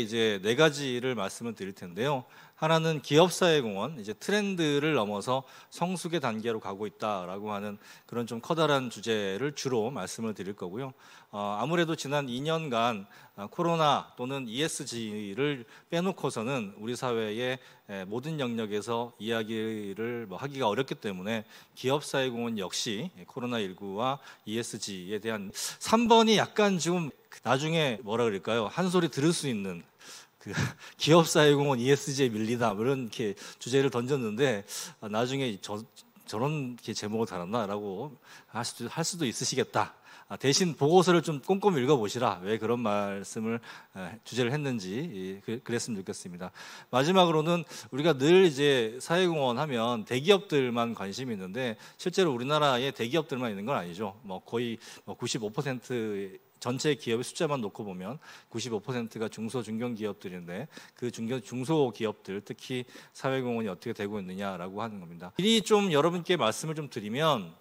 이제 4가지를 말씀을 드릴 텐데요. 하나는 기업 사회공헌, 이제 트렌드를 넘어서 성숙의 단계로 가고 있다라고 하는 그런 좀 커다란 주제를 주로 말씀을 드릴 거고요. 아무래도 지난 2년간 코로나 또는 ESG를 빼놓고서는 우리 사회의 모든 영역에서 이야기를 하기가 어렵기 때문에 기업 사회공헌 역시 코로나19와 ESG에 대한 3번이 약간 지금 나중에 뭐라 그럴까요? 한 소리 들을 수 있는 기업 사회공헌 ESG에 밀리다 이런 이렇게 주제를 던졌는데 나중에 저런 제목을 달았나라고 할 수도 있으시겠다. 대신 보고서를 좀 꼼꼼히 읽어보시라. 왜 그런 말씀을 주제를 했는지 그랬으면 좋겠습니다. 마지막으로는 우리가 늘 이제 사회공헌 하면 대기업들만 관심이 있는데 실제로 우리나라에 대기업들만 있는 건 아니죠. 뭐 거의 95% 전체 기업의 숫자만 놓고 보면 95%가 중소 중견 기업들인데 그 중소 기업들 특히 사회공헌이 어떻게 되고 있느냐라고 하는 겁니다. 미리 좀 여러분께 말씀을 좀 드리면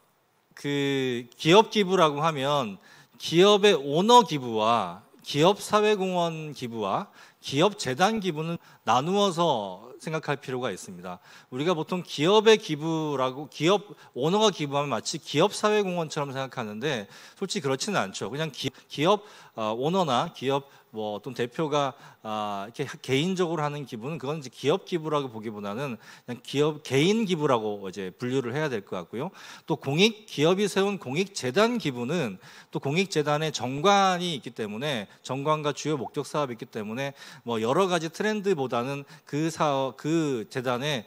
그 기업 기부라고 하면 기업의 오너 기부와 기업 사회공헌 기부와 기업 재단 기부는 나누어서 생각할 필요가 있습니다. 우리가 보통 기업의 기부라고 기업 오너가 기부하면 마치 기업 사회공헌처럼 생각하는데 솔직히 그렇지는 않죠. 그냥 기업 오너나 기업 뭐 어떤 대표가 이렇게 개인적으로 하는 기부는 그건 이제 기업 기부라고 보기보다는 그냥 기업 개인 기부라고 이제 분류를 해야 될 것 같고요. 또 기업이 세운 공익 재단 기부는 또 공익 재단의 정관이 있기 때문에 정관과 주요 목적 사업이 있기 때문에 뭐 여러 가지 트렌드보다는 그 재단의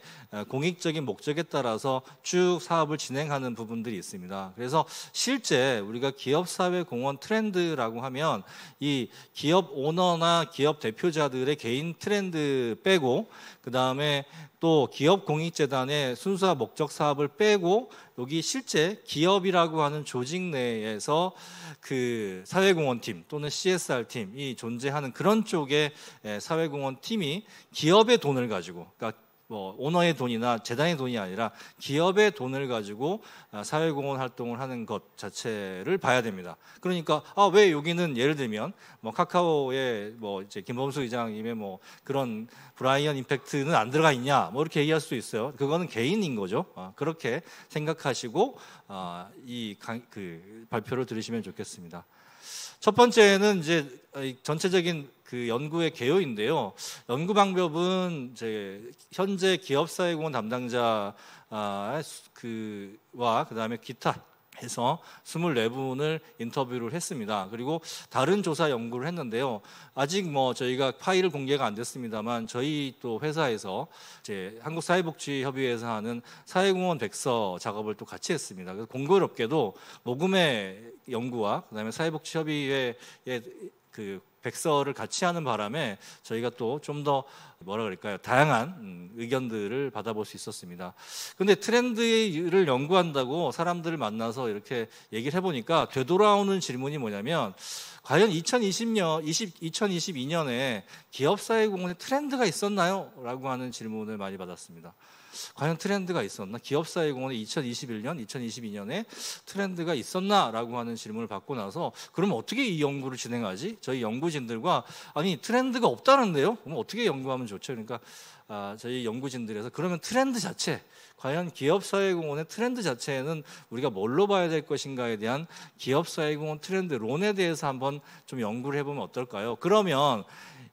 공익적인 목적에 따라서 쭉 사업을 진행하는 부분들이 있습니다. 그래서 실제 우리가 기업 사회 공헌 트렌드라고 하면 이 기업 오너나 기업 대표자들의 개인 트렌드 빼고 그 다음에 또 기업 공익재단의 순수한 목적 사업을 빼고 여기 실제 기업이라고 하는 조직 내에서 그 사회공헌팀 또는 CSR팀이 존재하는 그런 쪽의 사회공헌팀이 기업의 돈을 가지고 그러니까 뭐 오너의 돈이나 재단의 돈이 아니라 기업의 돈을 가지고 사회공헌 활동을 하는 것 자체를 봐야 됩니다. 그러니까 왜 여기는 예를 들면 뭐 카카오의 뭐 이제 김범수 의장님의 뭐 그런 브라이언 임팩트는 안 들어가 있냐 뭐 이렇게 얘기할 수 있어요. 그거는 개인인 거죠. 그렇게 생각하시고 그 발표를 들으시면 좋겠습니다. 첫 번째는 이제 전체적인 그 연구의 개요인데요. 연구 방법은 이제 현재 기업사회공헌 담당자 와 그다음에 기타 해서 24분을 인터뷰를 했습니다. 그리고 다른 조사 연구를 했는데요. 아직 뭐 저희가 파일을 공개가 안 됐습니다만 저희 또 회사에서 이제 한국사회복지협의회에서 하는 사회공헌 백서 작업을 또 같이 했습니다. 그래서 공교롭게도 모금의 연구와 그다음에 사회복지협의회의 그 백서를 같이 하는 바람에 저희가 또 좀 더 뭐라 그럴까요? 다양한 의견들을 받아볼 수 있었습니다. 근데 트렌드를 연구한다고 사람들을 만나서 이렇게 얘기를 해보니까 되돌아오는 질문이 뭐냐면 과연 2022년에 기업사회공헌에 트렌드가 있었나요? 라고 하는 질문을 많이 받았습니다. 과연 트렌드가 있었나? 기업사회공헌에 2021년, 2022년에 트렌드가 있었나? 라고 하는 질문을 받고 나서 그럼 어떻게 이 연구를 진행하지? 저희 연구진들과 아니 트렌드가 없다는데요? 그럼 어떻게 연구하면 좋죠? 그러니까 저희 연구진들에서 그러면 트렌드 자체 과연 기업사회공헌의 트렌드 자체는 우리가 뭘로 봐야 될 것인가에 대한 기업사회공헌 트렌드론에 대해서 한번 좀 연구를 해보면 어떨까요? 그러면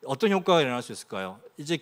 어떤 효과가 일어날 수 있을까요? 이제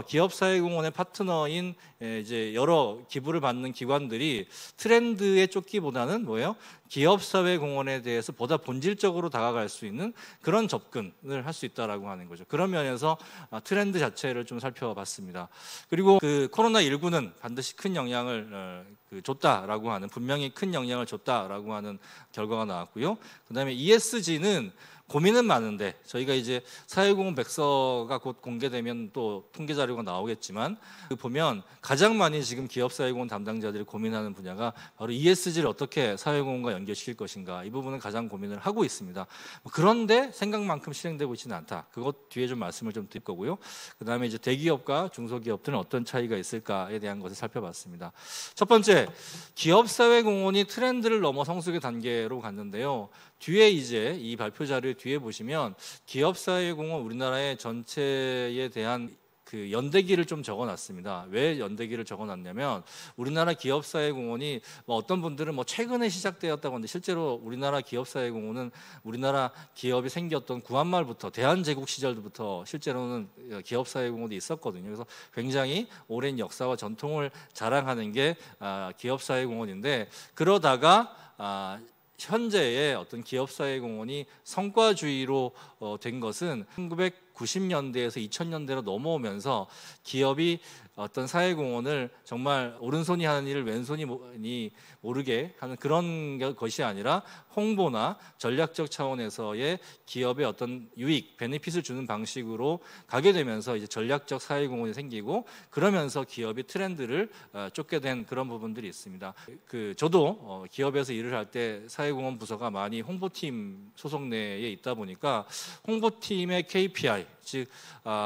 기업사회공헌의 파트너인 이제 여러 기부를 받는 기관들이 트렌드에 쫓기보다는 뭐예요? 기업사회공헌에 대해서 보다 본질적으로 다가갈 수 있는 그런 접근을 할 수 있다라고 하는 거죠. 그런 면에서 트렌드 자체를 좀 살펴봤습니다. 그리고 그 코로나19는 반드시 큰 영향을 줬다라고 하는 분명히 큰 영향을 줬다라고 하는 결과가 나왔고요. 그다음에 ESG는 고민은 많은데 저희가 이제 사회공헌 백서가 곧 공개되면 또 통계 자료가 나오겠지만 보면 가장 많이 지금 기업사회공헌 담당자들이 고민하는 분야가 바로 ESG를 어떻게 사회공헌과 연결시킬 것인가 이 부분은 가장 고민을 하고 있습니다. 그런데 생각만큼 실행되고 있지는 않다. 그것 뒤에 좀 말씀을 좀 드릴 거고요. 그다음에 이제 대기업과 중소기업들은 어떤 차이가 있을까에 대한 것을 살펴봤습니다. 첫 번째, 기업사회공헌이 트렌드를 넘어 성숙의 단계로 갔는데요. 뒤에 이제 이 발표 자료 뒤에 보시면 기업사회공헌 우리나라의 전체에 대한 그 연대기를 좀 적어놨습니다. 왜 연대기를 적어놨냐면 우리나라 기업사회공헌이 뭐 어떤 분들은 뭐 최근에 시작되었다고 하는데 실제로 우리나라 기업사회공헌은 우리나라 기업이 생겼던 구한말부터 대한제국 시절부터 실제로는 기업사회공헌이 있었거든요. 그래서 굉장히 오랜 역사와 전통을 자랑하는 게 기업사회공헌인데 그러다가 현재의 어떤 기업사회공헌이 성과주의로 된 것은 90년대에서 2000년대로 넘어오면서 기업이 어떤 사회공헌을 정말 오른손이 하는 일을 왼손이 모르게 하는 그런 것이 아니라 홍보나 전략적 차원에서의 기업의 어떤 유익, 베네핏을 주는 방식으로 가게 되면서 이제 전략적 사회공헌이 생기고 그러면서 기업이 트렌드를 쫓게 된 그런 부분들이 있습니다. 저도 기업에서 일을 할 때 사회공헌 부서가 많이 홍보팀 소속 내에 있다 보니까 홍보팀의 KPI, 즉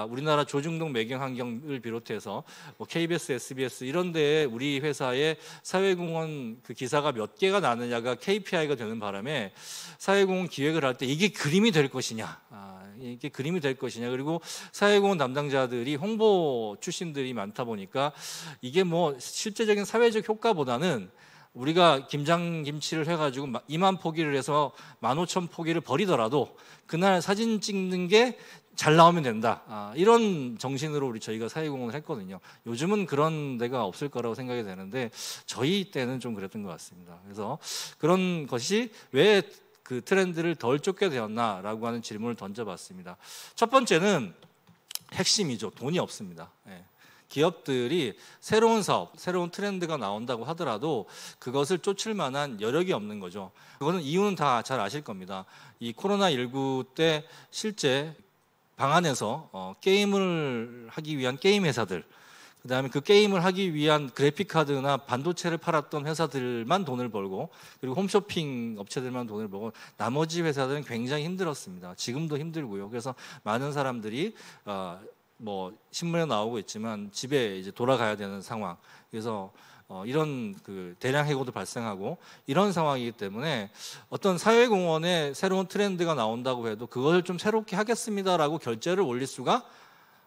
우리나라 조중동 매경환경을 비롯해서 KBS, SBS 이런 데에 우리 회사의 사회공헌 그 기사가 몇 개가 나느냐가 KPI가 되는 바람에 사회공헌 기획을 할 때 이게 그림이 될 것이냐, 이게 그림이 될 것이냐, 그리고 사회공헌 담당자들이 홍보 출신들이 많다 보니까 이게 뭐 실제적인 사회적 효과보다는 우리가 김장김치를 해가지고 2만 포기를 해서 15,000포기를 버리더라도 그날 사진 찍는 게 잘 나오면 된다. 이런 정신으로 저희가 사회공헌을 했거든요. 요즘은 그런 데가 없을 거라고 생각이 되는데 저희 때는 좀 그랬던 것 같습니다. 그래서 그런 것이 왜 그 트렌드를 덜 쫓게 되었나라고 하는 질문을 던져봤습니다. 첫 번째는 핵심이죠. 돈이 없습니다. 기업들이 새로운 사업, 새로운 트렌드가 나온다고 하더라도 그것을 쫓을 만한 여력이 없는 거죠. 그거는 이유는 다 잘 아실 겁니다. 이 코로나19 때 실제 방 안에서 게임을 하기 위한 게임 회사들, 그다음에 그 게임을 하기 위한 그래픽 카드나 반도체를 팔았던 회사들만 돈을 벌고, 그리고 홈쇼핑 업체들만 돈을 벌고 나머지 회사들은 굉장히 힘들었습니다. 지금도 힘들고요. 그래서 많은 사람들이 뭐 신문에 나오고 있지만 집에 이제 돌아가야 되는 상황. 그래서 이런 그 대량 해고도 발생하고 이런 상황이기 때문에 어떤 사회공헌에 새로운 트렌드가 나온다고 해도 그걸 좀 새롭게 하겠습니다라고 결제를 올릴 수가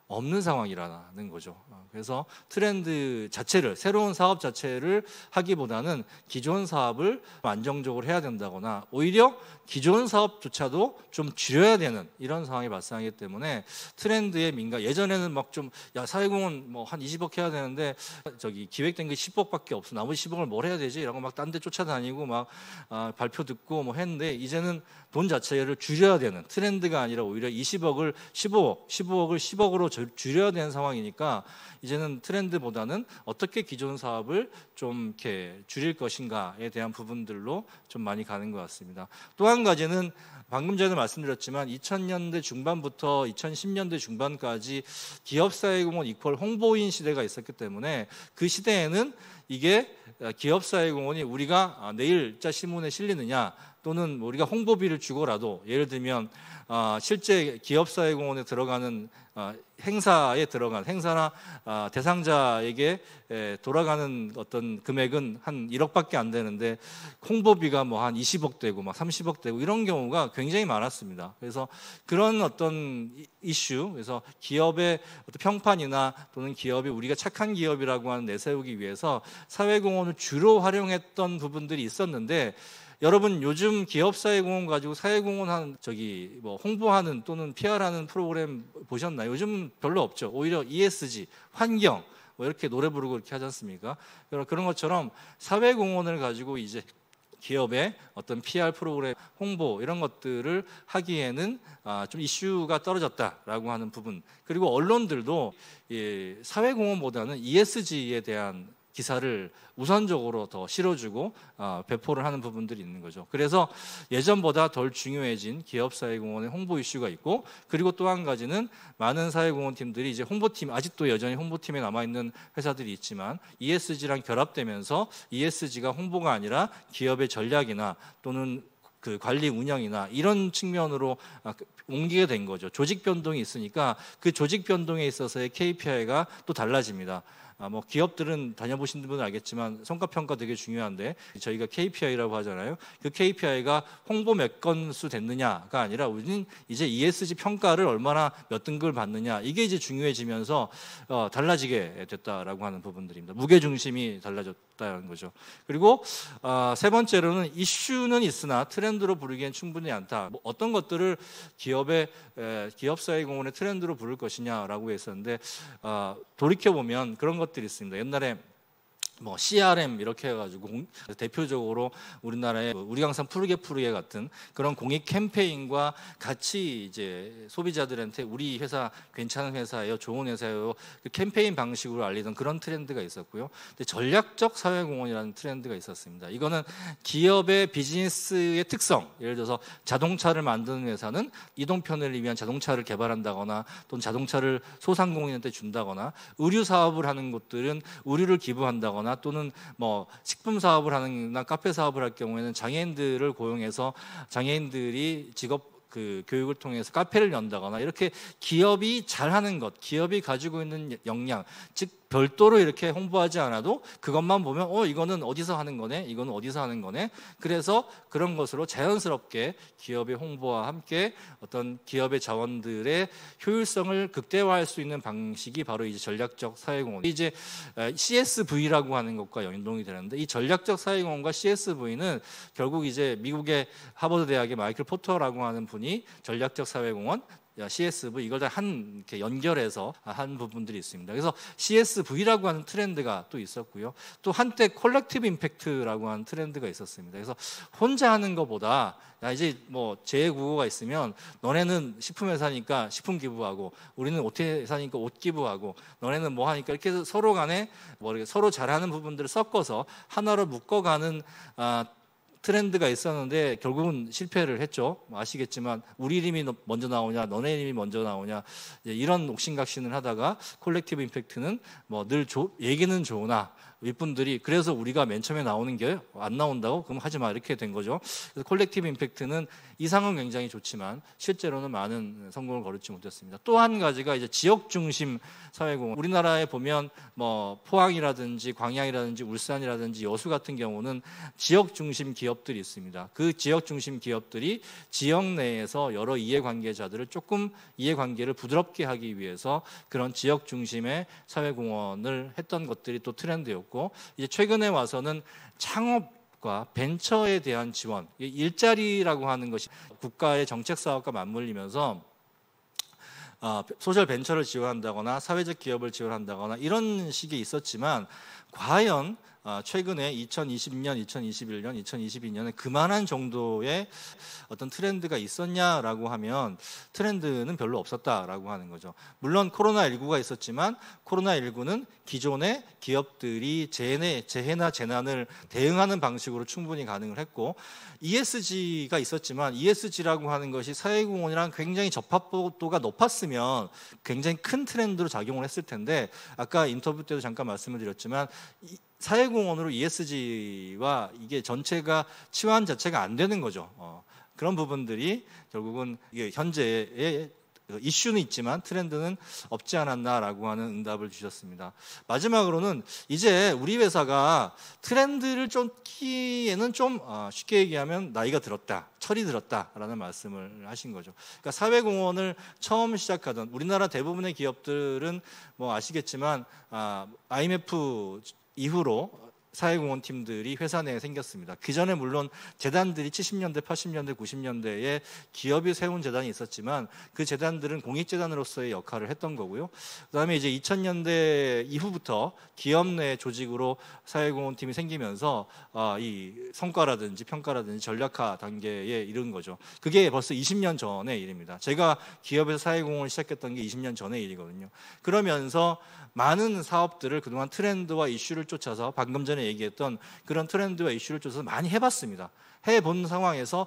없는 상황이라는 거죠. 그래서 트렌드 자체를, 새로운 사업 자체를 하기보다는 기존 사업을 안정적으로 해야 된다거나 오히려 기존 사업조차도 좀 줄여야 되는 이런 상황이 발생하기 때문에 트렌드에 민감. 예전에는 막 좀 사회공헌 뭐 한 20억 해야 되는데 저기 기획된 게 10억밖에 없어. 나머지 10억을 뭘 해야 되지? 라고 막 딴 데 쫓아다니고 막 발표 듣고 뭐 했는데 이제는 돈 자체를 줄여야 되는, 트렌드가 아니라 오히려 20억을 15억을 10억으로 줄여야 되는 상황이니까 이제는 트렌드보다는 어떻게 기존 사업을 좀 이렇게 줄일 것인가에 대한 부분들로 좀 많이 가는 것 같습니다. 또 한 가지는 방금 전에 말씀드렸지만 2000년대 중반부터 2010년대 중반까지 기업사회공헌 이퀄 홍보인 시대가 있었기 때문에 그 시대에는 이게 기업사회공헌이 우리가 내일자 신문에 실리느냐 또는 우리가 홍보비를 주고라도, 예를 들면 실제 기업사회공헌에 들어가는 행사에 들어간 행사나 대상자에게 돌아가는 어떤 금액은 한 1억밖에 안 되는데 홍보비가 뭐 한 20억 되고 막 30억 되고 이런 경우가 굉장히 많았습니다. 그래서 그런 어떤 이슈, 그래서 기업의 어떤 평판이나 또는 기업이 우리가 착한 기업이라고 하는 내세우기 위해서 사회공헌을 주로 활용했던 부분들이 있었는데, 여러분 요즘 기업사회공헌 가지고 사회공헌 뭐 홍보하는 또는 PR하는 프로그램 보셨나요? 요즘 별로 없죠. 오히려 ESG, 환경 뭐 이렇게 노래 부르고 이렇게 하지 않습니까? 그런 것처럼 사회공헌을 가지고 이제 기업의 어떤 PR 프로그램, 홍보 이런 것들을 하기에는 좀 이슈가 떨어졌다라고 하는 부분. 그리고 언론들도 사회공헌보다는 ESG에 대한 기사를 우선적으로 더 실어주고 배포를 하는 부분들이 있는 거죠. 그래서 예전보다 덜 중요해진 기업사회공헌의 홍보 이슈가 있고, 그리고 또 한 가지는 많은 사회공헌팀들이 이제 홍보팀, 아직도 여전히 홍보팀에 남아있는 회사들이 있지만 ESG랑 결합되면서 ESG가 홍보가 아니라 기업의 전략이나 또는 그 관리 운영이나 이런 측면으로 옮기게 된 거죠. 조직 변동이 있으니까 그 조직 변동에 있어서의 KPI가 또 달라집니다. 뭐 기업들은 다녀보신 분은 알겠지만 성과평가 되게 중요한데 저희가 KPI라고 하잖아요. 그 KPI가 홍보 몇 건수 됐느냐가 아니라 우리는 이제 ESG 평가를 얼마나 몇 등급을 받느냐, 이게 이제 중요해지면서 달라지게 됐다라고 하는 부분들입니다. 무게중심이 달라졌다는 거죠. 그리고 세 번째로는 이슈는 있으나 트렌드로 부르기엔 충분히 않다. 뭐 어떤 것들을 기업사회공헌의 트렌드로 부를 것이냐라고 했었는데 돌이켜보면 그런 것들이 있습니다. 옛날에 뭐 CRM 이렇게 해가지고 대표적으로 우리나라의 우리 항상 푸르게 같은 그런 공익 캠페인과 같이 이제 소비자들한테 우리 회사 괜찮은 회사예요, 좋은 회사예요, 그 캠페인 방식으로 알리던 그런 트렌드가 있었고요. 근데 전략적 사회공헌이라는 트렌드가 있었습니다. 이거는 기업의 비즈니스의 특성, 예를 들어서 자동차를 만드는 회사는 이동편을 위한 자동차를 개발한다거나 또는 자동차를 소상공인한테 준다거나, 의류 사업을 하는 곳들은 의류를 기부한다거나 또는 뭐 식품 사업을 하는 카페 사업을 할 경우에는 장애인들을 고용해서 장애인들이 직업 교육을 통해서 카페를 연다거나, 이렇게 기업이 잘하는 것, 기업이 가지고 있는 역량, 즉 별도로 이렇게 홍보하지 않아도 그것만 보면 이거는 어디서 하는 거네, 이거는 어디서 하는 거네. 그래서 그런 것으로 자연스럽게 기업의 홍보와 함께 어떤 기업의 자원들의 효율성을 극대화할 수 있는 방식이 바로 이제 전략적 사회공헌, 이제 CSV라고 하는 것과 연동이 되는데, 이 전략적 사회공헌과 CSV는 결국 이제 미국의 하버드 대학의 마이클 포터라고 하는 분이 전략적 사회공헌, CSV 이걸 다 이렇게 연결해서 한 부분들이 있습니다. 그래서 CSV라고 하는 트렌드가 또 있었고요. 또 한때 콜렉티브 임팩트라고 하는 트렌드가 있었습니다. 그래서 혼자 하는 것보다 이제 뭐 제9호가 있으면 너네는 식품 회사니까 식품 기부하고, 우리는 옷 회사니까 옷 기부하고, 너네는 뭐 하니까, 이렇게 해서 서로 간에 서로 잘하는 부분들을 섞어서 하나로 묶어가는 트렌드가 있었는데 결국은 실패를 했죠. 아시겠지만 우리 이름이 먼저 나오냐, 너네 이름이 먼저 나오냐, 이런 옥신각신을 하다가 콜렉티브 임팩트는 뭐 늘 얘기는 좋으나 윗분들이 그래서 우리가 맨 처음에 나오는 게 안 나온다고? 그럼 하지 마, 이렇게 된 거죠. 그래서 콜렉티브 임팩트는 이상은 굉장히 좋지만 실제로는 많은 성공을 거두지 못했습니다. 또 한 가지가 이제 지역 중심 사회공헌. 우리나라에 보면 뭐 포항이라든지 광양이라든지 울산이라든지 여수 같은 경우는 지역 중심 기업들이 있습니다. 그 지역 중심 기업들이 지역 내에서 여러 이해관계자들을 조금 이해관계를 부드럽게 하기 위해서 그런 지역 중심의 사회공헌을 했던 것들이 또 트렌드였고, 이제 최근에 와서는 창업과 벤처에 대한 지원, 일자리라고 하는 것이 국가의 정책 사업과 맞물리면서 소셜 벤처를 지원한다거나 사회적 기업을 지원한다거나 이런 식이 있었지만, 과연 최근에 2020년, 2021년, 2022년에 그만한 정도의 어떤 트렌드가 있었냐라고 하면 트렌드는 별로 없었다라고 하는 거죠. 물론 코로나19가 있었지만 코로나19는 기존의 기업들이 재해나 재난을 대응하는 방식으로 충분히 가능을 했고, ESG가 있었지만 ESG라고 하는 것이 사회공헌이랑 굉장히 접합도가 높았으면 굉장히 큰 트렌드로 작용을 했을 텐데, 아까 인터뷰 때도 잠깐 말씀을 드렸지만 사회공헌으로 ESG와 이게 전체가 치환 자체가 안 되는 거죠. 그런 부분들이 결국은 이게 현재의 이슈는 있지만 트렌드는 없지 않았나라고 하는 응답을 주셨습니다. 마지막으로는 이제 우리 회사가 트렌드를 쫓기에는 좀 쉽게 얘기하면 나이가 들었다, 철이 들었다라는 말씀을 하신 거죠. 그러니까 사회공헌을 처음 시작하던 우리나라 대부분의 기업들은 뭐 아시겠지만 IMF 이후로 사회공헌 팀들이 회사 내에 생겼습니다. 그 전에 물론 재단들이 70년대, 80년대, 90년대에 기업이 세운 재단이 있었지만 그 재단들은 공익재단으로서의 역할을 했던 거고요. 그다음에 이제 2000년대 이후부터 기업 내 조직으로 사회공헌 팀이 생기면서 이 성과라든지 평가라든지 전략화 단계에 이른 거죠. 그게 벌써 20년 전의 일입니다. 제가 기업에서 사회공헌을 시작했던 게 20년 전의 일이거든요. 그러면서 많은 사업들을 그동안 트렌드와 이슈를 쫓아서 방금 전에 얘기했던 그런 트렌드와 이슈를 쫓아서 많이 해봤습니다. 해본 상황에서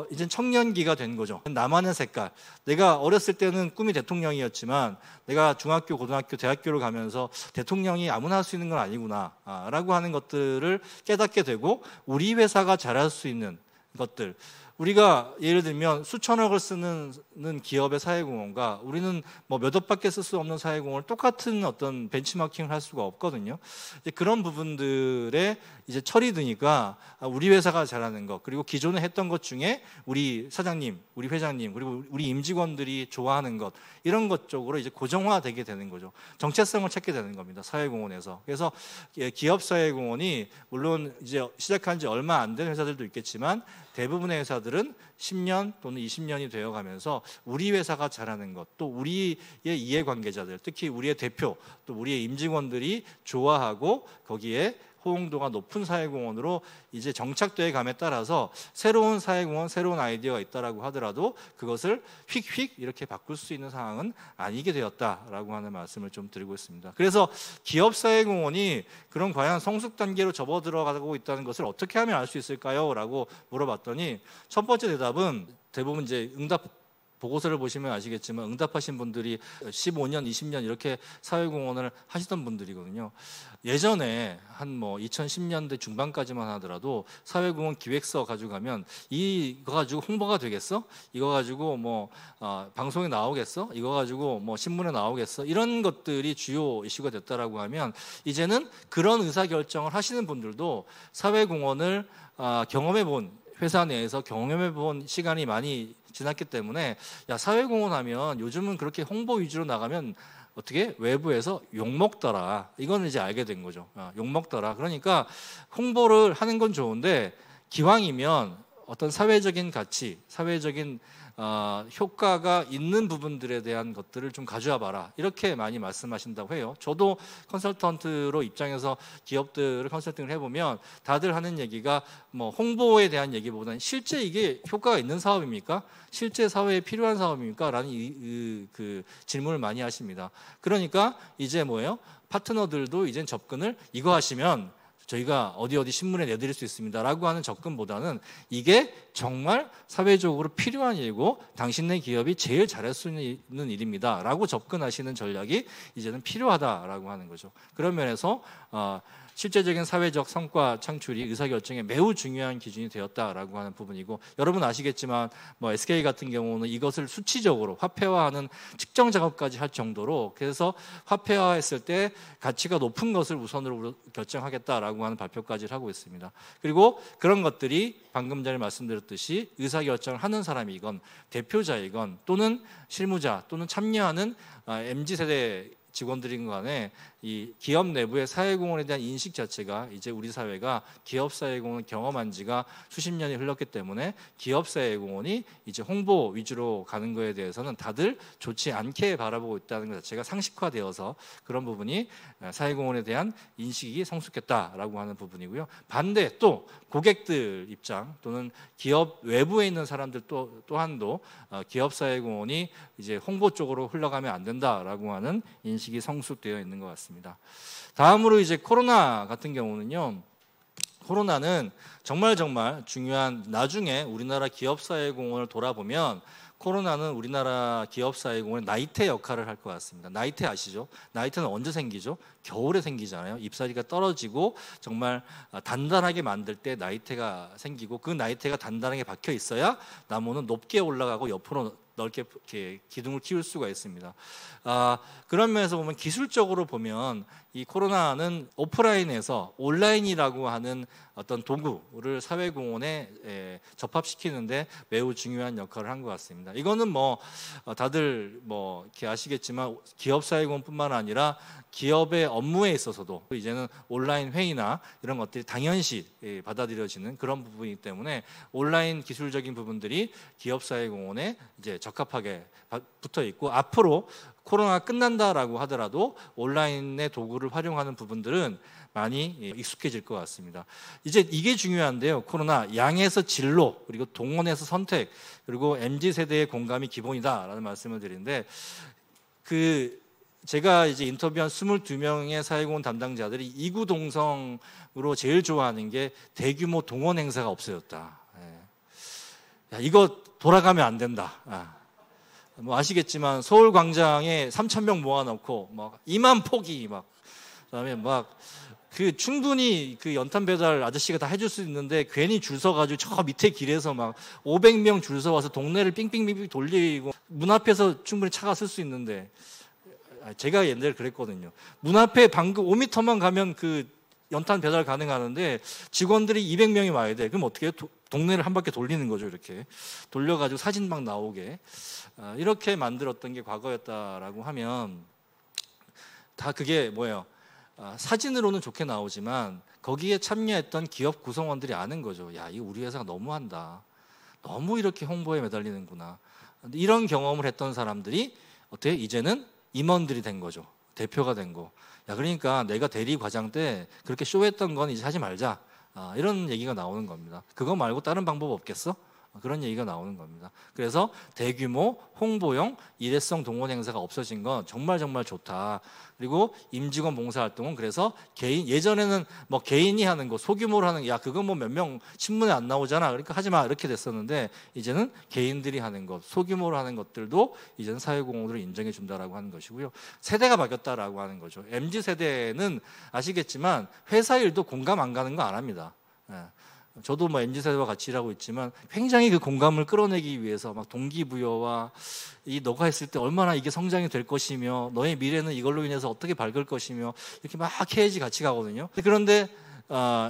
이제 청년기가 된 거죠. 나만의 색깔. 내가 어렸을 때는 꿈이 대통령이었지만 내가 중학교, 고등학교, 대학교를 가면서 대통령이 아무나 할 수 있는 건 아니구나 라고 하는 것들을 깨닫게 되고, 우리 회사가 잘할 수 있는 것들, 우리가 예를 들면 수천억을 쓰는 기업의 사회공헌과 우리는 뭐 몇 억밖에 쓸 수 없는 사회공헌을 똑같은 어떤 벤치마킹을 할 수가 없거든요. 이제 그런 부분들에 이제 철이 드니까 우리 회사가 잘하는 것, 그리고 기존에 했던 것 중에 우리 사장님, 우리 회장님, 그리고 우리 임직원들이 좋아하는 것, 이런 것 쪽으로 이제 고정화되게 되는 거죠. 정체성을 찾게 되는 겁니다. 사회공헌에서. 그래서 기업 사회공헌이 물론 이제 시작한 지 얼마 안 된 회사들도 있겠지만 대부분의 회사들 회사들은 10년 또는 20년이 되어가면서 우리 회사가 잘하는 것, 또 우리의 이해관계자들, 특히 우리의 대표, 또 우리의 임직원들이 좋아하고 거기에 호응도가 높은 사회공헌으로 이제 정착되어 감에 따라서 새로운 사회공헌, 새로운 아이디어가 있다라고 하더라도 그것을 휙휙 이렇게 바꿀 수 있는 상황은 아니게 되었다라고 하는 말씀을 좀 드리고 있습니다. 그래서 기업 사회공헌이 그런 과연 성숙 단계로 접어들어가고 있다는 것을 어떻게 하면 알 수 있을까요? 라고 물어봤더니 첫 번째 대답은 대부분 이제 응답 보고서를 보시면 아시겠지만 응답하신 분들이 15년, 20년 이렇게 사회공헌을 하시던 분들이거든요. 예전에 한 뭐 2010년대 중반까지만 하더라도 사회공헌 기획서 가져가면 이거 가지고 홍보가 되겠어? 이거 가지고 뭐 방송에 나오겠어? 이거 가지고 뭐 신문에 나오겠어? 이런 것들이 주요 이슈가 됐다라고 하면 이제는 그런 의사결정을 하시는 분들도 사회공헌을 경험해 본 회사 내에서 경험해 본 시간이 많이 지났기 때문에 야 사회공헌 하면 요즘은 그렇게 홍보 위주로 나가면 어떻게 외부에서 욕먹더라. 이거는 이제 알게 된 거죠. 욕먹더라. 그러니까 홍보를 하는 건 좋은데 기왕이면 어떤 사회적인 가치, 사회적인 효과가 있는 부분들에 대한 것들을 좀 가져와 봐라. 이렇게 많이 말씀하신다고 해요. 저도 컨설턴트로 입장에서 기업들을 컨설팅을 해보면 다들 하는 얘기가 뭐 홍보에 대한 얘기보다는 실제 이게 효과가 있는 사업입니까? 실제 사회에 필요한 사업입니까? 라는 그 질문을 많이 하십니다. 그러니까 이제 뭐예요? 파트너들도 이젠 접근을 이거 하시면 저희가 어디 신문에 내드릴 수 있습니다 라고 하는 접근보다는 이게 정말 사회적으로 필요한 일이고 당신네 기업이 제일 잘할 수 있는 일입니다 라고 접근하시는 전략이 이제는 필요하다라고 하는 거죠. 그런 면에서 실제적인 사회적 성과 창출이 의사결정에 매우 중요한 기준이 되었다라고 하는 부분이고, 여러분 아시겠지만 뭐 SK 같은 경우는 이것을 수치적으로 화폐화하는 측정 작업까지 할 정도로, 그래서 화폐화했을 때 가치가 높은 것을 우선으로 결정하겠다라고 하는 발표까지 하고 있습니다. 그리고 그런 것들이 방금 전에 말씀드렸듯이 의사결정을 하는 사람이건 대표자이건 또는 실무자 또는 참여하는 MZ세대 직원들인 간에 이 기업 내부의 사회공헌에 대한 인식 자체가 이제 우리 사회가 기업 사회공헌을 경험한 지가 수십 년이 흘렀기 때문에 기업 사회공헌이 이제 홍보 위주로 가는 거에 대해서는 다들 좋지 않게 바라보고 있다는 것 자체가 상식화되어서 그런 부분이 사회공헌에 대한 인식이 성숙했다라고 하는 부분이고요. 반대 또 고객들 입장 또는 기업 외부에 있는 사람들 또한도 기업 사회공헌이 이제 홍보 쪽으로 흘러가면 안 된다라고 하는 인식이 성숙되어 있는 것 같습니다. 다음으로 이제 코로나 같은 경우는요. 코로나는 정말 중요한, 나중에 우리나라 기업사회공헌을 돌아보면 코로나는 우리나라 기업사회공헌의 나이테 역할을 할 것 같습니다. 나이테 아시죠? 나이테는 언제 생기죠? 겨울에 생기잖아요. ip사리가 떨어지고 정말 단단하게 만들 때 나이테가 생기고, 그 나이테가 단단하게 박혀 있어야 나무는 높게 올라가고 옆으로 넓게 이렇게 기둥을 키울 수가 있습니다. 그런 면에서 보면 기술적으로 보면 이 코로나는 오프라인에서 온라인이라고 하는 어떤 도구를 사회공헌에 접합시키는데 매우 중요한 역할을 한 것 같습니다. 이거는 뭐 다들 뭐 이렇게 아시겠지만 기업 사회공헌뿐만 아니라 기업의 업무에 있어서도 이제는 온라인 회의나 이런 것들이 당연시 받아들여지는 그런 부분이기 때문에 온라인 기술적인 부분들이 기업 사회공헌에 이제 적합하게 붙어 있고, 앞으로 코로나가 끝난다라고 하더라도 온라인의 도구를 활용하는 부분들은 많이 익숙해질 것 같습니다. 이제 이게 중요한데요. 코로나 양에서 진로, 그리고 동원에서 선택, 그리고 MZ세대의 공감이 기본이다라는 말씀을 드리는데, 제가 이제 인터뷰한 22명의 사회공헌 담당자들이 이구동성으로 제일 좋아하는 게 대규모 동원 행사가 없어졌다. 야, 이거 돌아가면 안 된다. 뭐 아시겠지만 서울 광장에 3,000명 모아놓고 막 2만 포기 그다음에 충분히 그 연탄 배달 아저씨가 다 해줄 수 있는데 괜히 줄 서가지고 저 밑에 길에서 막 500명 줄 서와서 동네를 삥삥삥삥 돌리고, 문 앞에서 충분히 차가 쓸 수 있는데, 제가 옛날에 그랬거든요. 문 앞에 방금 5m만 가면 그 연탄 배달 가능하는데 직원들이 200명이 와야 돼. 그럼 어떻게 해요? 동네를 한 바퀴 돌리는 거죠. 이렇게 돌려가지고 사진 막 나오게 이렇게 만들었던 게 과거였다라고 하면, 다 그게 뭐예요? 사진으로는 좋게 나오지만 거기에 참여했던 기업 구성원들이 아는 거죠. 야, 이거 우리 회사가 너무한다. 너무 이렇게 홍보에 매달리는구나. 이런 경험을 했던 사람들이 어떻게 이제는 임원들이 된 거죠. 대표가 된 거. 야, 그러니까 내가 대리 과장 때 그렇게 쇼했던 건 이제 하지 말자. 이런 얘기가 나오는 겁니다. 그거 말고 다른 방법 없겠어? 그런 얘기가 나오는 겁니다. 그래서 대규모 홍보용 일회성 동원 행사가 없어진 건 정말 좋다. 그리고 임직원 봉사활동은 그래서 예전에는 뭐 개인이 하는 거 소규모로 하는 야 그거 뭐 몇 명 신문에 안 나오잖아. 그러니까 하지 마 이렇게 됐었는데 이제는 개인들이 하는 것 소규모로 하는 것들도 이제는 사회공헌으로 인정해 준다라고 하는 것이고요. 세대가 바뀌었다라고 하는 거죠. MZ 세대는 아시겠지만 회사 일도 공감 안 가는 거 안 합니다. 저도 뭐 MZ세대와 같이 일하고 있지만 굉장히 그 공감을 끌어내기 위해서 막 동기부여와 너가 했을 때 얼마나 이게 성장이 될 것이며 너의 미래는 이걸로 인해서 어떻게 밝을 것이며 이렇게 막 해야지 같이 가거든요. 그런데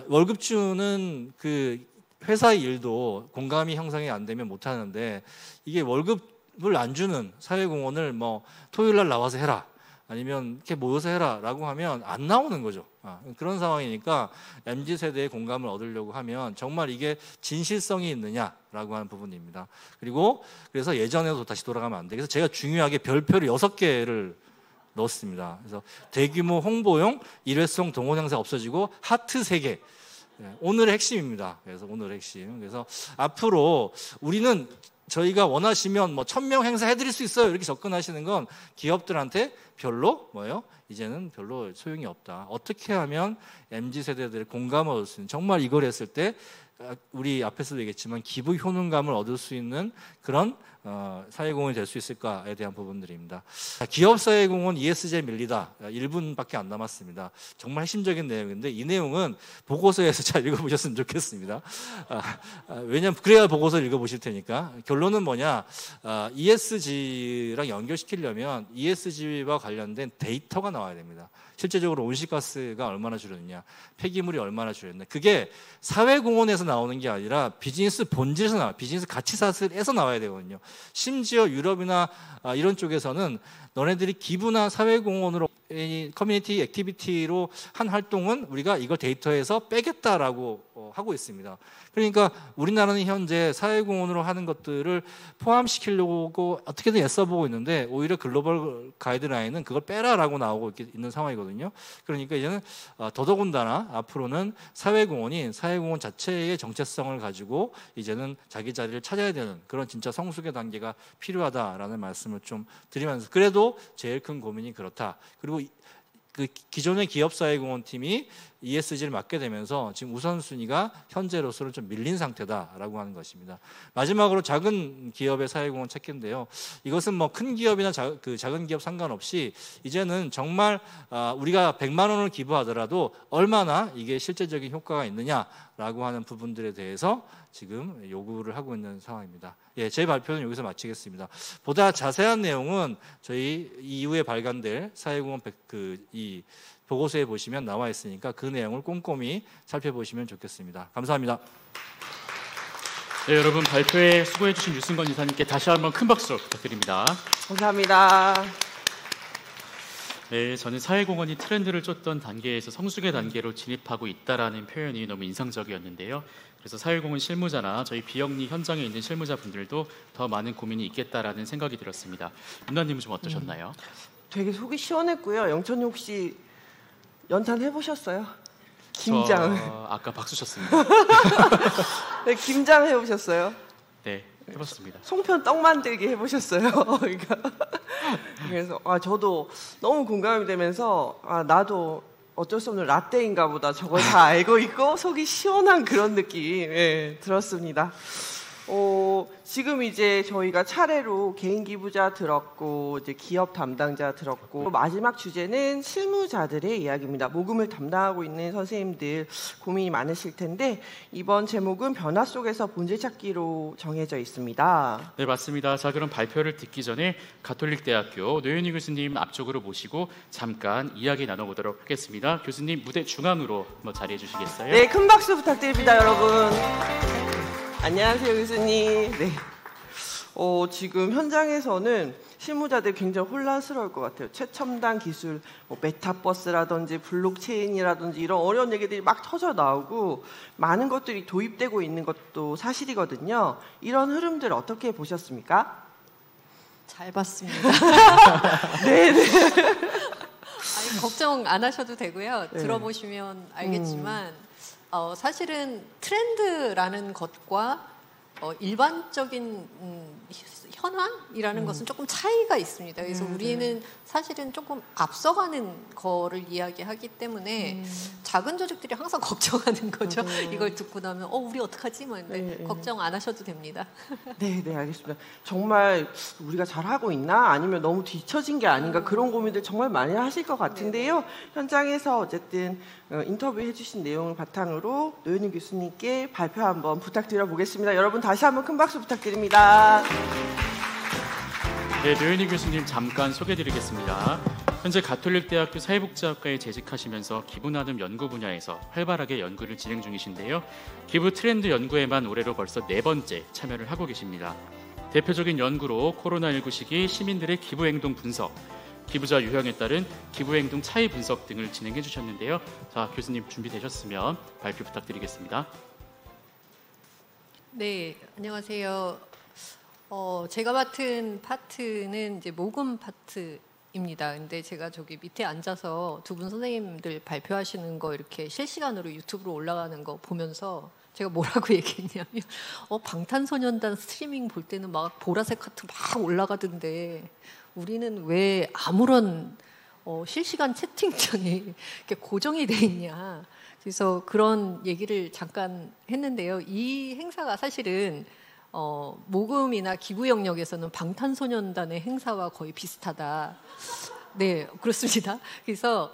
월급 주는 그 회사의 일도 공감이 형성이 안 되면 못 하는데 이게 월급을 안 주는 사회공헌을 뭐 토요일 날 나와서 해라. 아니면 이렇게 모여서 해라라고 하면 안 나오는 거죠. 그런 상황이니까 MZ세대의 공감을 얻으려고 하면 정말 이게 진실성이 있느냐라고 하는 부분입니다. 그리고 그래서 예전에도 다시 돌아가면 안 돼. 그래서 제가 중요하게 별표를 6개를 넣었습니다. 그래서 대규모 홍보용 일회성 동원 행사 없어지고 하트 3개. 오늘의 핵심입니다. 그래서 오늘의 핵심. 그래서 앞으로 우리는 저희가 원하시면 뭐 1000명 행사 해드릴 수 있어요. 이렇게 접근하시는 건 기업들한테 별로 이제는 별로 소용이 없다. 어떻게 하면 MZ세대들의 공감을 얻을 수 있는 정말 이걸 했을 때 우리 앞에서도 얘기했지만 기부 효능감을 얻을 수 있는 그런 사회공헌이 될 수 있을까에 대한 부분들입니다. 기업사회공헌 ESG에 밀리다 1분밖에 안 남았습니다. 정말 핵심적인 내용인데 이 내용은 보고서에서 잘 읽어보셨으면 좋겠습니다. 왜냐하면 그래야 보고서를 읽어보실 테니까. 결론은 뭐냐, ESG랑 연결시키려면 ESG와 관련된 데이터가 나와야 됩니다. 실제적으로 온실가스가 얼마나 줄였느냐, 폐기물이 얼마나 줄였느냐. 그게 사회공헌에서 나오는 게 아니라 비즈니스 본질에서 나와요. 비즈니스 가치사슬에서 나와야 되거든요. 심지어 유럽이나 이런 쪽에서는 너네들이 기부나 사회공헌으로 커뮤니티 액티비티로 한 활동은 우리가 이걸 데이터에서 빼겠다라고 하고 있습니다. 그러니까 우리나라는 현재 사회공헌으로 하는 것들을 포함시키려고 어떻게든 애써보고 있는데 오히려 글로벌 가이드라인은 그걸 빼라라고 나오고 있는 상황이거든요. 그러니까 이제는 더더군다나 앞으로는 사회공헌이 사회공헌 자체의 정체성을 가지고 이제는 자기 자리를 찾아야 되는 그런 진짜 성숙의 단계가 필요하다라는 말씀을 좀 드리면서, 그래도 제일 큰 고민이 그렇다. 그리고 그 기존의 기업사회공헌팀이 ESG를 맡게 되면서 지금 우선순위가 현재로서는 좀 밀린 상태다라고 하는 것입니다. 마지막으로 작은 기업의 사회공헌 체크인데요. 이것은 뭐 큰 기업이나 작은 기업 상관없이 이제는 정말 우리가 100만 원을 기부하더라도 얼마나 이게 실제적인 효과가 있느냐라고 하는 부분들에 대해서 지금 요구를 하고 있는 상황입니다. 예, 제 발표는 여기서 마치겠습니다. 보다 자세한 내용은 저희 이후에 발간될 사회공헌 이 보고서에 보시면 나와 있으니까 그 내용을 꼼꼼히 살펴보시면 좋겠습니다. 감사합니다. 네, 여러분 발표에 수고해 주신 유승건 이사님께 다시 한번 큰 박수 부탁드립니다. 감사합니다. 네, 저는 사회공헌이 트렌드를 쫓던 단계에서 성숙의 단계로 진입하고 있다라는 표현이 너무 인상적이었는데요. 그래서 사회공헌 실무자나 저희 비영리 현장에 있는 실무자분들도 더 많은 고민이 있겠다라는 생각이 들었습니다. 윤나님은 좀 어떠셨나요? 되게 속이 시원했고요. 영천님 혹시 연탄 해보셨어요? 김장. 아까 박수 쳤습니다. 네, 김장 해보셨어요? 네, 해봤습니다. 송편 떡 만들기 해보셨어요? 그래서 저도 너무 공감이 되면서 나도 어쩔 수 없는 라떼인가 보다 저걸 다 알고 있고 속이 시원한 그런 느낌 들었습니다. 지금 이제 저희가 차례로 개인 기부자 들었고 이제 기업 담당자 들었고 마지막 주제는 실무자들의 이야기입니다. 모금을 담당하고 있는 선생님들 고민이 많으실 텐데 이번 제목은 변화 속에서 본질 찾기로 정해져 있습니다. 네, 맞습니다. 자, 그럼 발표를 듣기 전에 가톨릭대학교 노현희 교수님 앞쪽으로 모시고 잠깐 이야기 나눠보도록 하겠습니다. 교수님 무대 중앙으로 한번 자리해 주시겠어요? 네, 큰 박수 부탁드립니다, 여러분. 안녕하세요, 교수님. 네. 지금 현장에서는 실무자들 굉장히 혼란스러울 것 같아요. 최첨단 기술, 뭐 메타버스라든지 블록체인이라든지 이런 어려운 얘기들이 막 터져 나오고 많은 것들이 도입되고 있는 것도 사실이거든요. 이런 흐름들 어떻게 보셨습니까? 잘 봤습니다. 네네. 아니, 걱정 안 하셔도 되고요. 네. 들어보시면 알겠지만 사실은 트렌드라는 것과 일반적인 현황이라는 것은 조금 차이가 있습니다. 그래서 우리는 사실은 조금 앞서가는 거를 이야기하기 때문에 작은 조직들이 항상 걱정하는 거죠. 이걸 듣고 나면 우리 어떡하지? 뭐 근데 걱정 안 하셔도 됩니다. 네, 알겠습니다. 정말 우리가 잘하고 있나? 아니면 너무 뒤처진 게 아닌가? 그런 고민들 정말 많이 하실 것 같은데요. 현장에서 어쨌든 인터뷰해 주신 내용을 바탕으로 노현희 교수님께 발표 한번 부탁드려 보겠습니다. 여러분 다시 한번 큰 박수 부탁드립니다. 네, 노현희 교수님 잠깐 소개드리겠습니다. 현재 가톨릭대학교 사회복지학과에 재직하시면서 기부나눔 연구 분야에서 활발하게 연구를 진행 중이신데요. 기부 트렌드 연구에만 올해로 벌써 4번째 참여를 하고 계십니다. 대표적인 연구로 코로나19 시기 시민들의 기부행동 분석, 기부자 유형에 따른 기부행동 차이 분석 등을 진행해 주셨는데요. 자, 교수님 준비되셨으면 발표 부탁드리겠습니다. 네, 안녕하세요. 제가 맡은 파트는 이제 모금 파트입니다. 근데 제가 저기 밑에 앉아서 두 분 선생님들 발표하시는 거 이렇게 실시간으로 유튜브로 올라가는 거 보면서 제가 뭐라고 얘기했냐면 방탄소년단 스트리밍 볼 때는 막 보라색 하트 막 올라가던데 우리는 왜 아무런 실시간 채팅창이 이렇게 고정이 돼 있냐. 그래서 그런 얘기를 잠깐 했는데요. 이 행사가 사실은 모금이나 기부 영역에서는 방탄소년단의 행사와 거의 비슷하다. 네, 그렇습니다. 그래서